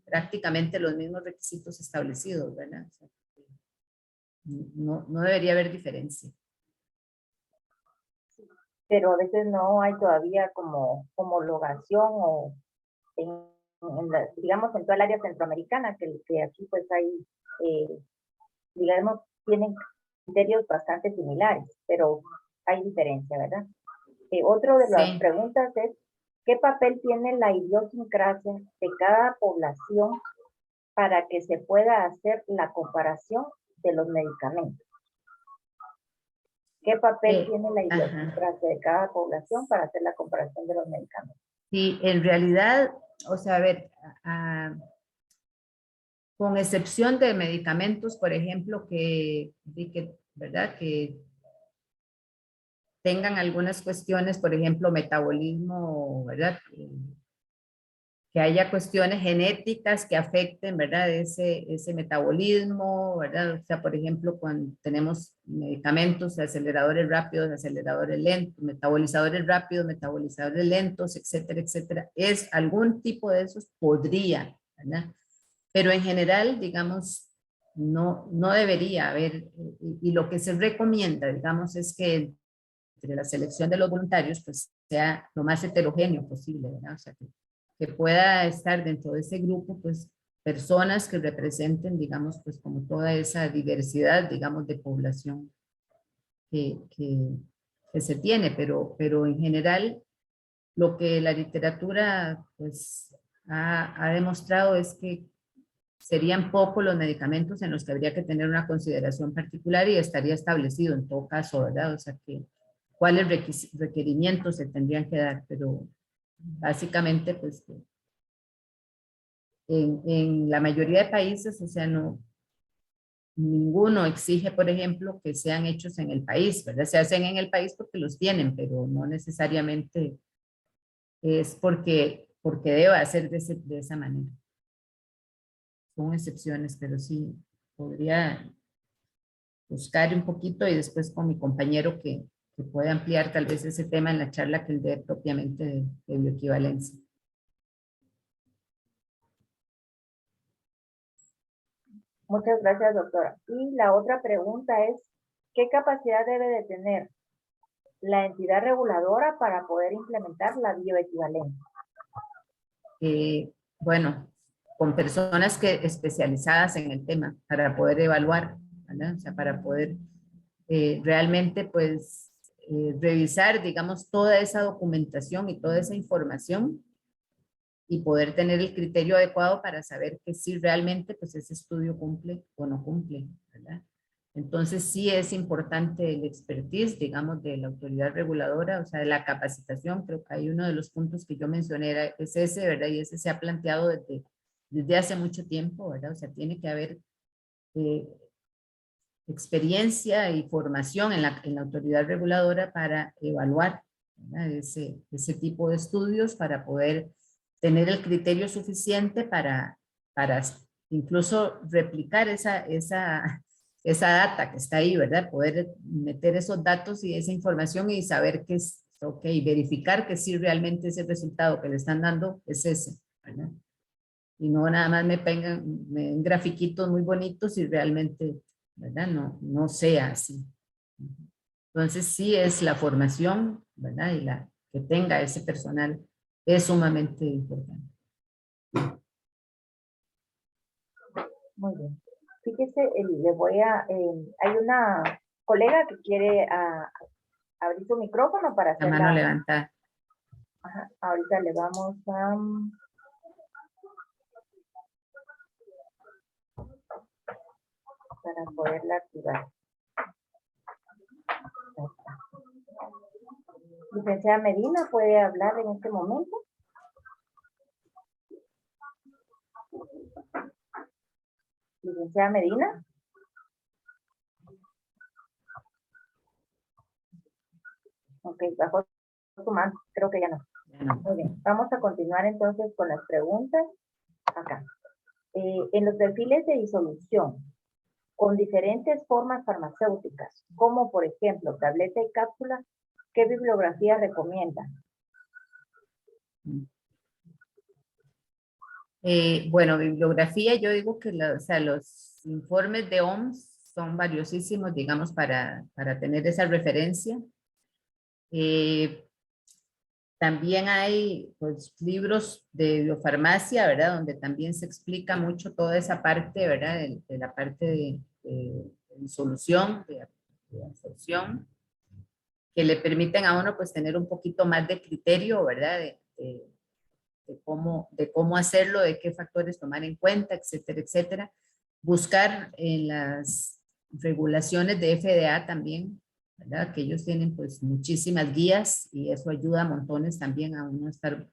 prácticamente los mismos requisitos establecidos, ¿verdad? O sea, no debería haber diferencia. Pero a veces no hay todavía como homologación o digamos en toda el área centroamericana, que aquí pues hay, digamos, tienen criterios bastante similares, pero hay diferencia, ¿verdad? Otro de las preguntas es, ¿qué papel tiene la idiosincrasia de cada población para que se pueda hacer la comparación de los medicamentos? ¿Qué papel tiene la idiosincrasia de cada población para hacer la comparación de los medicamentos? Sí, en realidad, o sea, a ver, con excepción de medicamentos, por ejemplo, ¿verdad? Que tengan algunas cuestiones, por ejemplo, metabolismo, ¿verdad? Que haya cuestiones genéticas que afecten, ¿verdad? Ese metabolismo, ¿verdad? O sea, por ejemplo, cuando tenemos medicamentos, aceleradores rápidos, aceleradores lentos, metabolizadores rápidos, metabolizadores lentos, etcétera, etcétera. Algún tipo de esos podría, ¿verdad? Pero en general, digamos, no debería haber, y lo que se recomienda, digamos, es que entre la selección de los voluntarios, pues sea lo más heterogéneo posible, ¿verdad? O sea, que pueda estar dentro de ese grupo, pues, personas que representen, digamos, pues, como toda esa diversidad, digamos, de población que se tiene, pero en general, lo que la literatura, pues, ha demostrado es que serían pocos los medicamentos en los que habría que tener una consideración particular y estaría establecido en todo caso, ¿verdad? O sea, que cuáles requerimientos se tendrían que dar, pero básicamente, pues, en la mayoría de países, o sea, ninguno exige, por ejemplo, que sean hechos en el país, ¿verdad? Se hacen en el país porque los tienen, pero no necesariamente es porque deba hacer de esa manera. Son excepciones, pero sí podría buscar un poquito y después con mi compañero que puede ampliar tal vez ese tema en la charla que él dé propiamente de bioequivalencia. Muchas gracias, doctora. Y la otra pregunta es, ¿qué capacidad debe de tener la entidad reguladora para poder implementar la bioequivalencia? Bueno, con personas especializadas en el tema para poder evaluar, ¿verdad? O sea, para poder realmente, pues, revisar, digamos, toda esa documentación y toda esa información y poder tener el criterio adecuado para saber que si realmente, pues, ese estudio cumple o no cumple, ¿verdad? Entonces, sí es importante el expertise, digamos, de la autoridad reguladora, o sea, de la capacitación. Creo que hay uno de los puntos que yo mencioné, es ese, ¿verdad? Y ese se ha planteado desde hace mucho tiempo, ¿verdad? O sea, tiene que haber experiencia y formación en la autoridad reguladora para evaluar, ¿verdad? Ese tipo de estudios, para poder tener el criterio suficiente para incluso replicar esa data que está ahí, ¿verdad? Poder meter esos datos y esa información y saber que es, ok, verificar que sí realmente ese resultado que le están dando es ese, ¿verdad? Y no nada más me den grafiquitos muy bonitos y realmente, ¿verdad? No sea así. Entonces sí es la formación, ¿verdad? Y que tenga ese personal es sumamente importante. Muy bien. Fíjese, le voy a, hay una colega que quiere abrir su micrófono para La hacer mano levantada. Ajá, ahorita le vamos a... para poderla activar. Licenciada Medina, ¿puede hablar en este momento? Licenciada Medina. Ok, bajo su mano, creo que ya no. Muy bien, vamos a continuar entonces con las preguntas acá. En los perfiles de disolución, con diferentes formas farmacéuticas, como por ejemplo tableta y cápsula, ¿qué bibliografía recomienda? Bueno, bibliografía, yo digo que o sea, los informes de OMS son valiosísimos, digamos, para tener esa referencia. También hay pues, libros de biofarmacia, ¿verdad? Donde también se explica mucho toda esa parte, ¿verdad? De la parte de disolución, de absorción, que le permiten a uno pues tener un poquito más de criterio, ¿verdad? De cómo hacerlo, de qué factores tomar en cuenta, etcétera, etcétera. Buscar en las regulaciones de FDA también, ¿verdad? Que ellos tienen pues muchísimas guías y eso ayuda a montones también a uno estar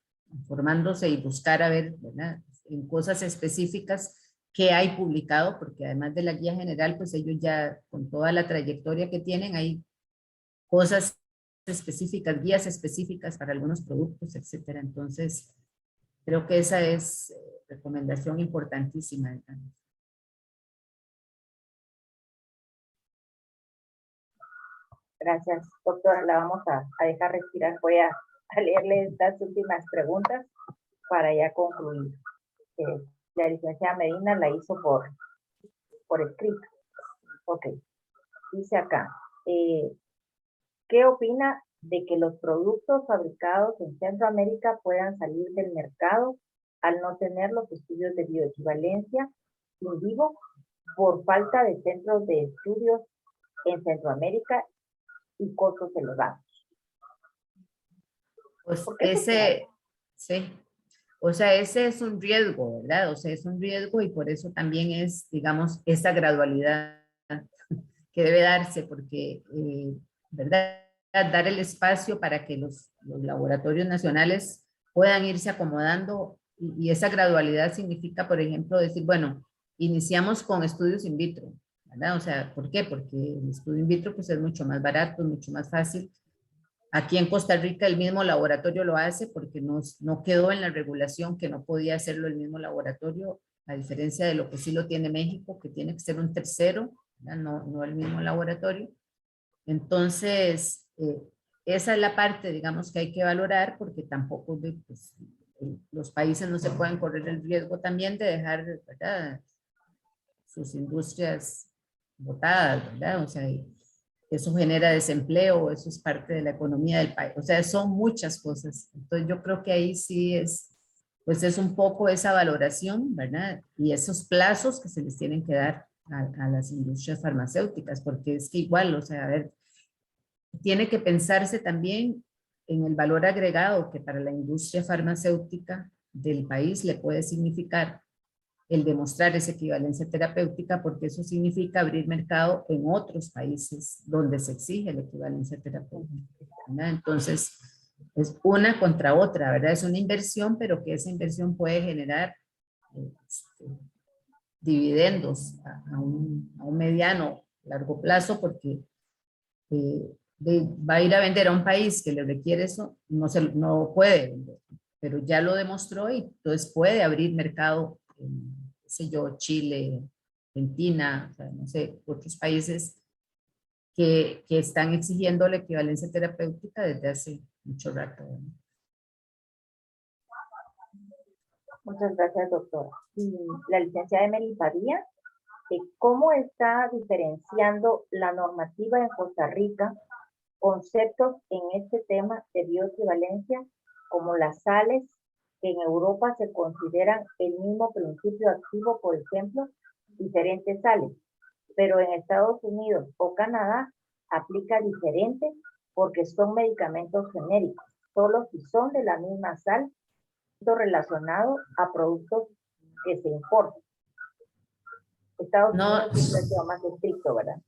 formándose y buscar a ver, ¿verdad? En cosas específicas que hay publicado, porque además de la guía general, pues ellos ya con toda la trayectoria que tienen, hay cosas específicas, guías específicas para algunos productos, etcétera. Entonces, creo que esa es recomendación importantísima. Gracias, doctora. La vamos a dejar respirar. Voy a leerle estas últimas preguntas para ya concluir. La licenciada Medina la hizo por escrito. Ok. Dice acá, ¿qué opina de que los productos fabricados en Centroamérica puedan salir del mercado al no tener los estudios de bioequivalencia in vivo por falta de centros de estudios en Centroamérica y costos elevados? Pues ese, sí, o sea, ese es un riesgo, ¿verdad? O sea, es un riesgo y por eso también es, digamos, esa gradualidad que debe darse, porque, ¿verdad? Dar el espacio para que los laboratorios nacionales puedan irse acomodando y esa gradualidad significa, por ejemplo, decir, bueno, iniciamos con estudios in vitro, ¿verdad? O sea, ¿por qué? Porque el estudio in vitro pues es mucho más barato, mucho más fácil. Aquí en Costa Rica el mismo laboratorio lo hace porque no quedó en la regulación que no podía hacerlo el mismo laboratorio, a diferencia de lo que sí lo tiene México, que tiene que ser un tercero, no el mismo laboratorio. Entonces, esa es la parte, digamos, que hay que valorar porque tampoco pues, los países no se pueden correr el riesgo también de dejar, ¿verdad?, sus industrias botadas, ¿verdad? O sea, eso genera desempleo, eso es parte de la economía del país, o sea, son muchas cosas. Entonces yo creo que ahí sí es, pues es un poco esa valoración, ¿verdad? Y esos plazos que se les tienen que dar a las industrias farmacéuticas, porque es que igual, o sea, a ver, tiene que pensarse también en el valor agregado que para la industria farmacéutica del país le puede significar el demostrar esa equivalencia terapéutica, porque eso significa abrir mercado en otros países donde se exige la equivalencia terapéutica, ¿verdad? Entonces, es una contra otra, ¿verdad? Es una inversión, pero que esa inversión puede generar dividendos a un mediano, largo plazo, porque va a ir a vender a un país que le requiere eso, no puede vender, pero ya lo demostró y entonces puede abrir mercado en, qué sé yo, Chile, Argentina, o sea, no sé, otros países que están exigiendo la equivalencia terapéutica desde hace mucho rato, ¿no? Muchas gracias, doctora. Y la licenciada Emily Padilla, ¿cómo está diferenciando la normativa en Costa Rica conceptos en este tema de bioequivalencia como las sales En Europa se consideran el mismo principio activo, por ejemplo, diferentes sales, pero en Estados Unidos o Canadá aplica diferente porque son medicamentos genéricos, solo si son de la misma sal relacionado a productos que se importan. Estados No, Unidos siempre ha sido más estricto, ¿verdad?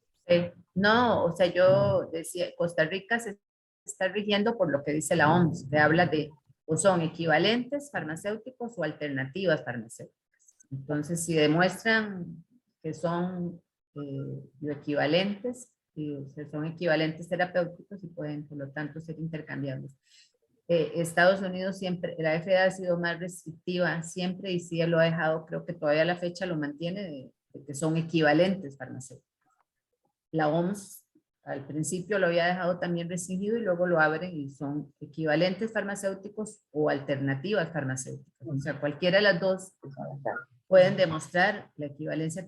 no, o sea, yo decía, Costa Rica se está rigiendo por lo que dice la OMS, que habla de o son equivalentes farmacéuticos o alternativas farmacéuticas. Entonces, si demuestran que son bioequivalentes, que son equivalentes terapéuticos y pueden, por lo tanto, ser intercambiables. Estados Unidos siempre, la FDA ha sido más restrictiva siempre y sí lo ha dejado, creo que todavía a la fecha lo mantiene, de que son equivalentes farmacéuticos. La OMS al principio lo había dejado también restringido y luego lo abren y son equivalentes farmacéuticos o alternativas farmacéuticas. O sea, cualquiera de las dos pueden demostrar la equivalencia,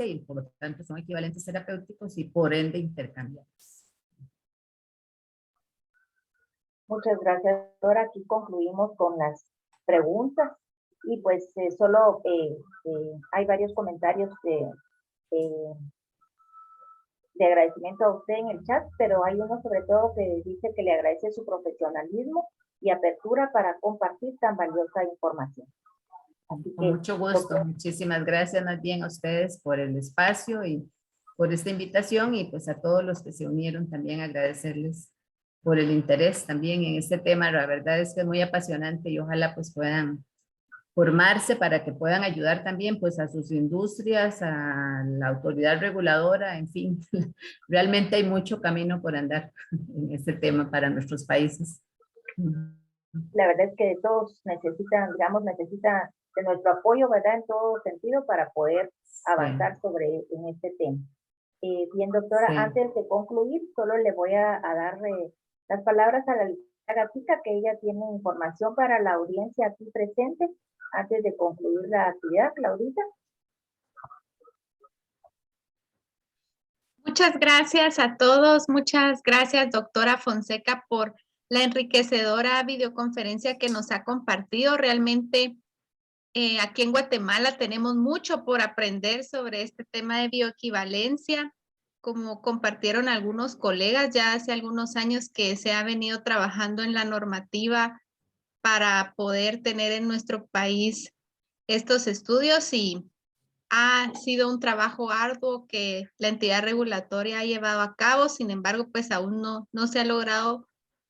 y por lo tanto son equivalentes terapéuticos y por ende intercambiables. Muchas gracias, doctora. Aquí concluimos con las preguntas y pues solo hay varios comentarios de agradecimiento a usted en el chat, pero hay uno sobre todo que dice que le agradece su profesionalismo y apertura para compartir tan valiosa información. Así que, con mucho gusto, doctor, muchísimas gracias más bien a ustedes por el espacio y por esta invitación y pues a todos los que se unieron también agradecerles por el interés también en este tema. La verdad es que es muy apasionante y ojalá pues puedan formarse para que puedan ayudar también pues a sus industrias, a la autoridad reguladora, en fin. Realmente hay mucho camino por andar en este tema para nuestros países. la verdad es que todos necesitan, digamos, necesitan de nuestro apoyo, ¿verdad? En todo sentido para poder avanzar en este tema. Bien, doctora, Sí. antes de concluir, solo le voy a dar las palabras a la Gatica, que ella tiene información para la audiencia aquí presente, antes de concluir la actividad, Claudita. Muchas gracias a todos. Muchas gracias, doctora Fonseca, por la enriquecedora videoconferencia que nos ha compartido. Realmente aquí en Guatemala tenemos mucho por aprender sobre este tema de bioequivalencia. Como compartieron algunos colegas, ya hace algunos años que se ha venido trabajando en la normativa para poder tener en nuestro país estos estudios y ha sido un trabajo arduo que la entidad regulatoria ha llevado a cabo. Sin embargo, pues aún no se ha logrado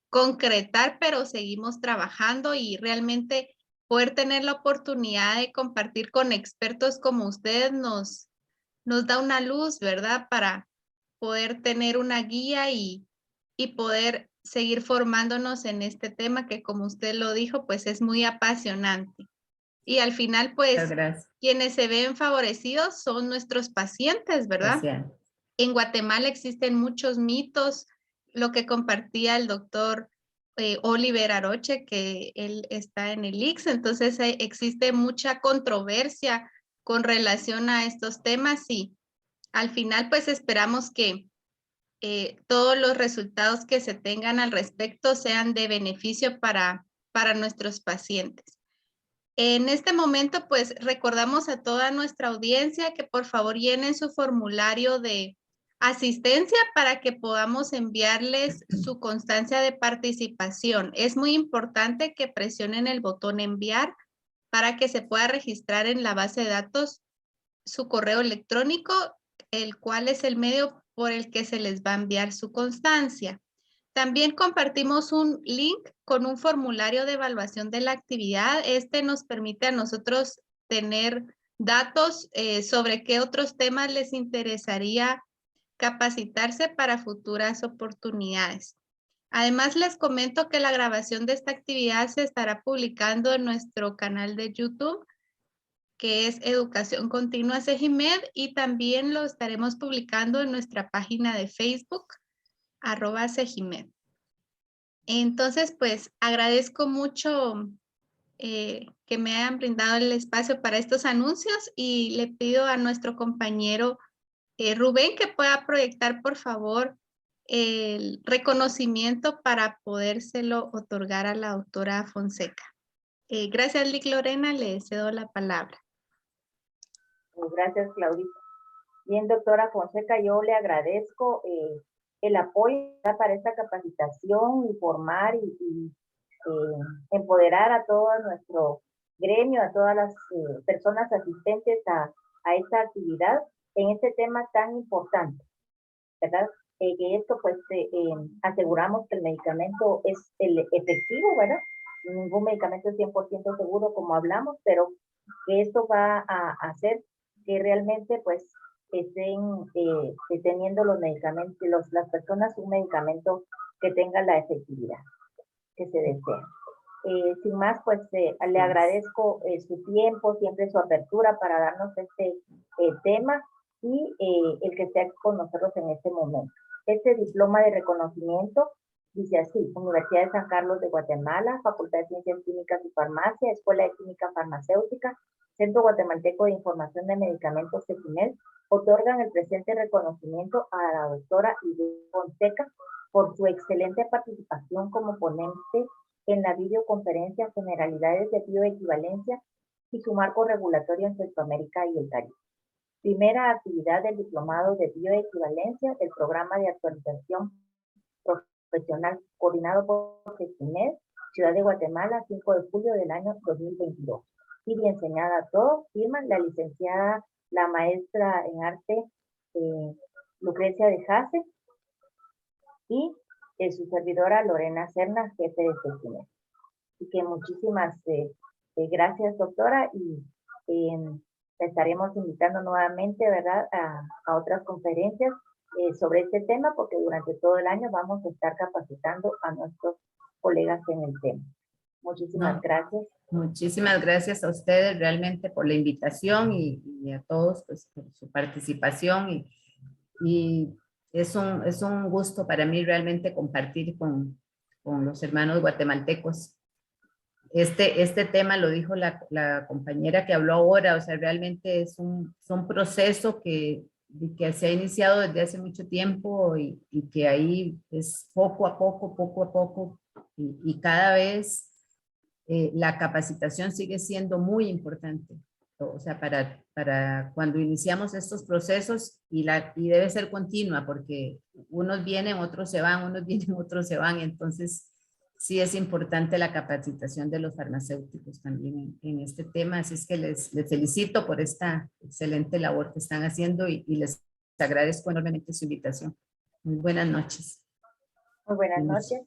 concretar, pero seguimos trabajando y realmente poder tener la oportunidad de compartir con expertos como ustedes nos da una luz, ¿verdad? Para poder tener una guía y poder seguir formándonos en este tema que, como usted lo dijo, pues es muy apasionante. Y al final, pues, quienes se ven favorecidos son nuestros pacientes, ¿verdad? Gracias. En Guatemala existen muchos mitos, lo que compartía el doctor Oliver Aroche, que él está en el ICS, entonces existe mucha controversia con relación a estos temas y al final pues esperamos que todos los resultados que se tengan al respecto sean de beneficio para nuestros pacientes. En este momento, pues recordamos a toda nuestra audiencia que por favor llenen su formulario de asistencia para que podamos enviarles su constancia de participación. Es muy importante que presionen el botón enviar para que se pueda registrar en la base de datos su correo electrónico, el cual es el medio por el que se les va a enviar su constancia. También compartimos un link con un formulario de evaluación de la actividad. Este nos permite a nosotros tener datos sobre qué otros temas les interesaría capacitarse para futuras oportunidades. Además, les comento que la grabación de esta actividad se estará publicando en nuestro canal de YouTube, que es Educación Continua Cejimed, y también lo estaremos publicando en nuestra página de Facebook, @Cejimed. Entonces, pues agradezco mucho que me hayan brindado el espacio para estos anuncios y le pido a nuestro compañero Rubén que pueda proyectar, por favor, el reconocimiento para podérselo otorgar a la doctora Fonseca. Gracias, Lic Lorena, le cedo la palabra. Gracias, Claudita. Bien, doctora Fonseca, yo le agradezco el apoyo para esta capacitación, informar y empoderar a todo nuestro gremio, a todas las personas asistentes a esta actividad en este tema tan importante, ¿verdad? Que esto pues aseguramos que el medicamento es el efectivo, ¿verdad? Ningún medicamento es 100% seguro como hablamos, pero que esto va a hacer que realmente pues estén teniendo los medicamentos, las personas un medicamento que tenga la efectividad que se desea. Sin más, pues le agradezco su tiempo, siempre su apertura para darnos este tema y el que esté con nosotros en este momento. Este diploma de reconocimiento dice así: Universidad de San Carlos de Guatemala, Facultad de Ciencias Químicas y Farmacia, Escuela de Química Farmacéutica, Centro Guatemalteco de Información de Medicamentos CEPIMED, otorgan el presente reconocimiento a la doctora Idea Fonseca por su excelente participación como ponente en la videoconferencia Generalidades de Bioequivalencia y su marco regulatorio en Centroamérica y el Caribe. Primera actividad del Diplomado de Bioequivalencia del Programa de Actualización Profesional coordinado por CEPIMED, Ciudad de Guatemala, 5 de julio del año 2022. Y de enseñada a todos, firman la licenciada, la maestra en arte Lucrecia de Jase y su servidora Lorena Cerna, jefe de CEPIMED. Así que muchísimas gracias, doctora, y la estaremos invitando nuevamente, ¿verdad?, a otras conferencias sobre este tema, porque durante todo el año vamos a estar capacitando a nuestros colegas en el tema. Muchísimas gracias. Muchísimas gracias a ustedes realmente por la invitación y a todos pues, por su participación y es un gusto para mí realmente compartir con los hermanos guatemaltecos. Este tema lo dijo la compañera que habló ahora, o sea, realmente es un proceso que se ha iniciado desde hace mucho tiempo y que ahí es poco a poco, y cada vez la capacitación sigue siendo muy importante. O sea, para cuando iniciamos estos procesos y debe ser continua porque unos vienen, otros se van, unos vienen, otros se van, entonces sí es importante la capacitación de los farmacéuticos también en este tema, así es que les felicito por esta excelente labor que están haciendo y les agradezco enormemente su invitación. Muy buenas noches. Muy buenas noches.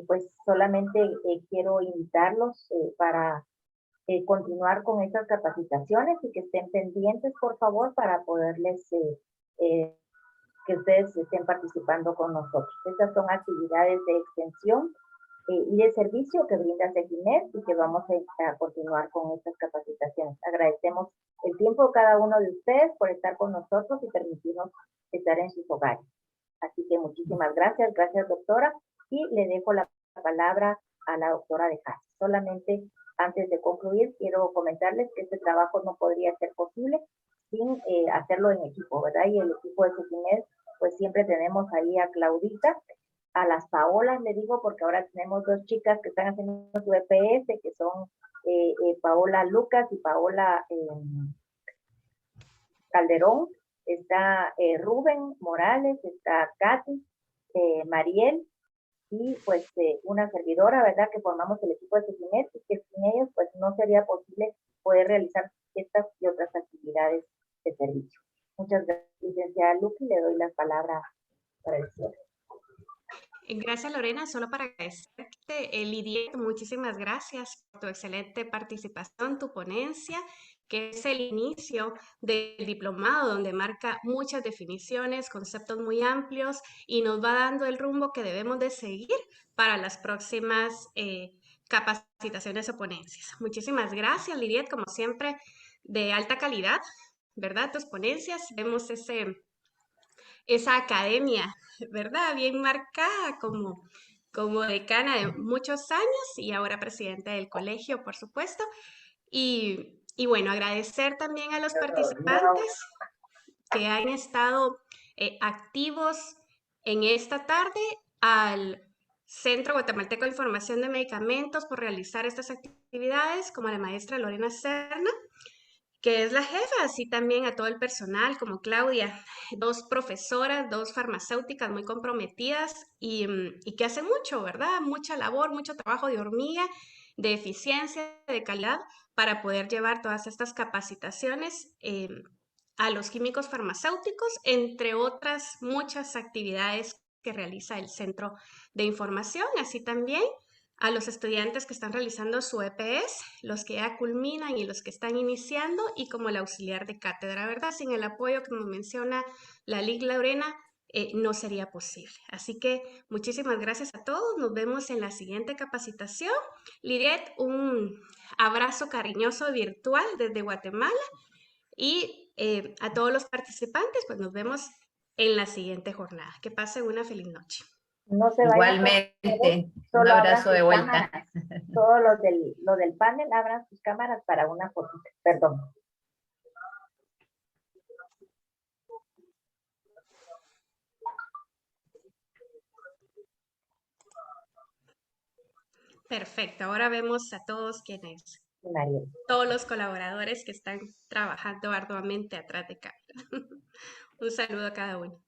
Pues solamente quiero invitarlos para continuar con estas capacitaciones y que estén pendientes, por favor, para poderles que ustedes estén participando con nosotros. Estas son actividades de extensión y de servicio que brinda CEPIMED y que vamos a continuar con estas capacitaciones. Agradecemos el tiempo de cada uno de ustedes por estar con nosotros y permitirnos estar en sus hogares. Así que muchísimas gracias, doctora, y le dejo la palabra a la doctora de Jase. Solamente antes de concluir, quiero comentarles que este trabajo no podría ser posible sin hacerlo en equipo, ¿verdad? Y el equipo de CEPIMED, pues siempre tenemos ahí a Claudita, a las Paolas, le digo, porque ahora tenemos dos chicas que están haciendo su EPS, que son Paola Lucas y Paola Calderón. Está Rubén Morales, está Katy, Mariel, y pues una servidora, ¿verdad?, que formamos el equipo de CEPIMED y que sin ellos pues no sería posible poder realizar estas y otras actividades de servicio. Muchas gracias, licenciada Luqui, le doy la palabra para el cierre. Gracias, Lorena. Solo para agradecerte, Lidia, muchísimas gracias por tu excelente participación, tu ponencia, que es el inicio del diplomado, donde marca muchas definiciones, conceptos muy amplios y nos va dando el rumbo que debemos de seguir para las próximas capacitaciones o ponencias. Muchísimas gracias, Lidia, como siempre, de alta calidad, ¿verdad? Tus ponencias, vemos esa academia, ¿verdad? Bien marcada como decana de muchos años y ahora presidenta del colegio, por supuesto. Y bueno, agradecer también a los participantes que han estado activos en esta tarde al Centro Guatemalteco de Información de Medicamentos por realizar estas actividades, como a la maestra Lorena Serna, que es la jefa, así también a todo el personal, como Claudia, dos profesoras, dos farmacéuticas muy comprometidas y que hacen mucho, ¿verdad? Mucha labor, mucho trabajo de hormiga, de eficiencia, de calidad, para poder llevar todas estas capacitaciones a los químicos farmacéuticos, entre otras muchas actividades que realiza el Centro de Información, así también a los estudiantes que están realizando su EPS, los que ya culminan y los que están iniciando, y como el auxiliar de cátedra, ¿verdad? Sin el apoyo que nos menciona la Lic Lorena, no sería posible. Así que muchísimas gracias a todos. Nos vemos en la siguiente capacitación. Lidet, un abrazo cariñoso virtual desde Guatemala y a todos los participantes, pues nos vemos en la siguiente jornada. Que pasen una feliz noche. No se vayan, Igualmente, un solo abran abrazo sus de vuelta. cámaras. Todos los del panel abran sus cámaras para una foto. Perdón. Perfecto, ahora vemos a todos quienes, María. todos los colaboradores que están trabajando arduamente atrás de cámara. Un saludo a cada uno.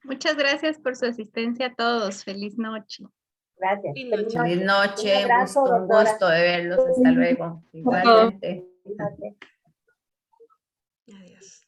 Muchas gracias por su asistencia a todos. Feliz noche. Gracias. Feliz noche. Feliz noche, Un abrazo, un doctora. gusto de verlos. Hasta luego. Igualmente. Feliz noche. Adiós.